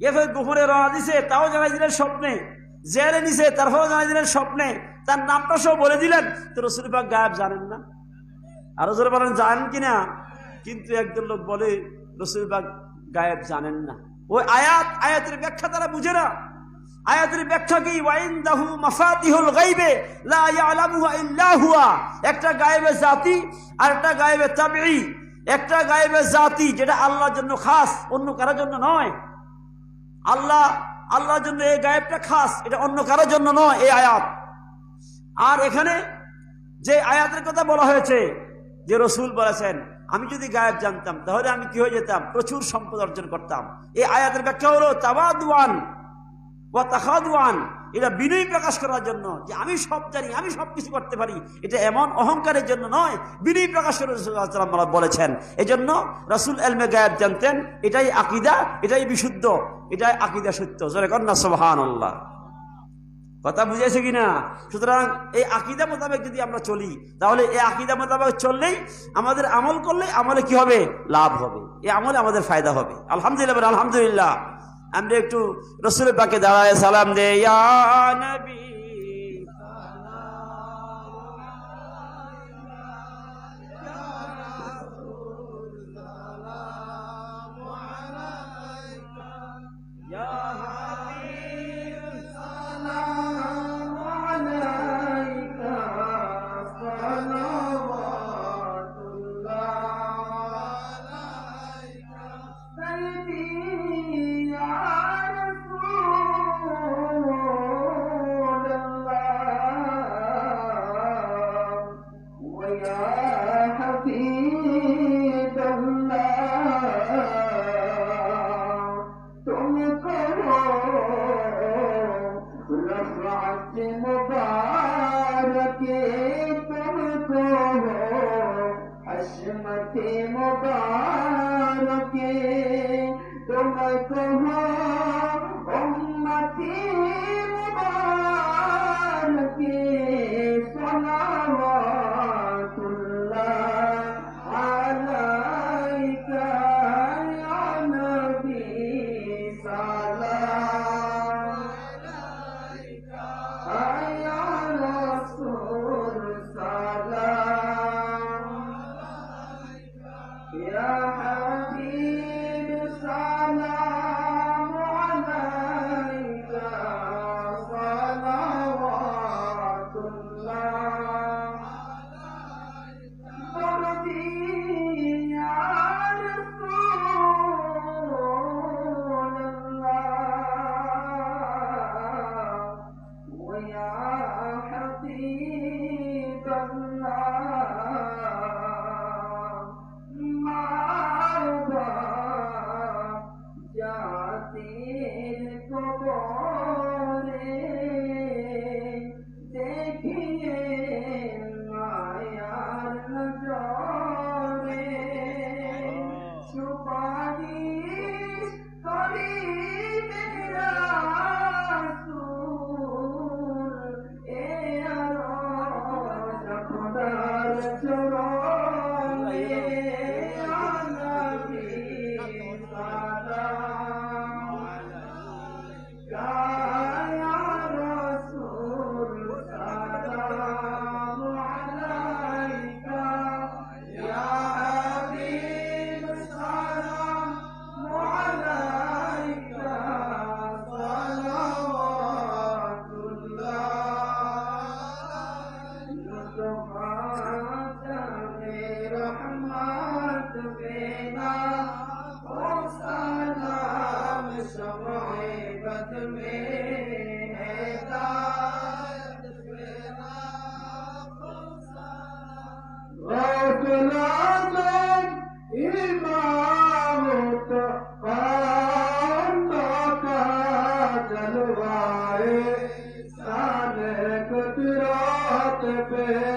এরপরে গোপনে রওনা দিছে, তাও জানাই দিলেন স্বপ্নে। জেলে নিছে, তারপরেও জানাই দিলেন স্বপ্নে। তার নামটা সব বলে দিলেন। তো রসুল পাক গায়েব জানেন না? আরো জোরে বলেন, জানেন কিনা? কিন্তু একজন লোক বলে রসুল পাক গায়েব জানেন না। ওই আয়াতের ব্যাখ্যা তারা বুঝে না। আয়াতের ব্যাখ্যা কি? ওয়াইনদাহু মাফাতিহুল গায়বে লা ইয়ালামুহা ইল্লা হুয়া। একটা গায়েবে জাতি আর একটা গায়েবে তাবঈ। একটা গায়েবে জাতি যেটা আল্লাহর জন্য খাস, অন্য কারোর জন্য নয়। আল্লাহর জন্য এই গায়েবটা খাস, এটা অন্য কারোর জন্য নয় এই আয়াত। আর এখানে যে আয়াতের কথা বলা হয়েছে, যে রসুল বলেছেন আমি যদি গায়েব জানতাম তাহলে আমি কি হয়ে যেতাম? প্রচুর সম্পদ অর্জন করতাম। এই আয়াতের ব্যাখ্যা হলো তাওয়াদুআন ওয়া তাখাদুআন। এটা বিনয় প্রকাশ করার জন্য, যে আমি সব জানি, আমি সব কিছু করতে পারি, এটা এমন অহংকারের জন্য নয়, বিনয় প্রকাশ করে রাসূলুল্লাহ সাল্লাল্লাহু আলাইহি ওয়াসাল্লাম বলেছেন। এজন্য রাসূল ইলমে গায়েব জানতেন। এটাই আকীদা, এটাই বিশুদ্ধ, এটাই আকীদা সত্য। জোরে কর না সুবহানাল্লাহ। কথা বুঝেছে কিনা? সুতরাং এই আকীদা মোতাবেক যদি আমরা চলি, তাহলে এই আকীদা মোতাবেক চললেই, আমাদের আমল করলে আমলে কি হবে? লাভ হবে। এই আমলে আমাদের ফায়দা হবে। আলহামদুলিল্লাহ, আলহামদুলিল্লাহ। আমরা একটু রসুলের পাকে দাঁড়ায় সালাম দে, ইয়া নবী मुबारक तुमको जलवाए साने कुदरत पे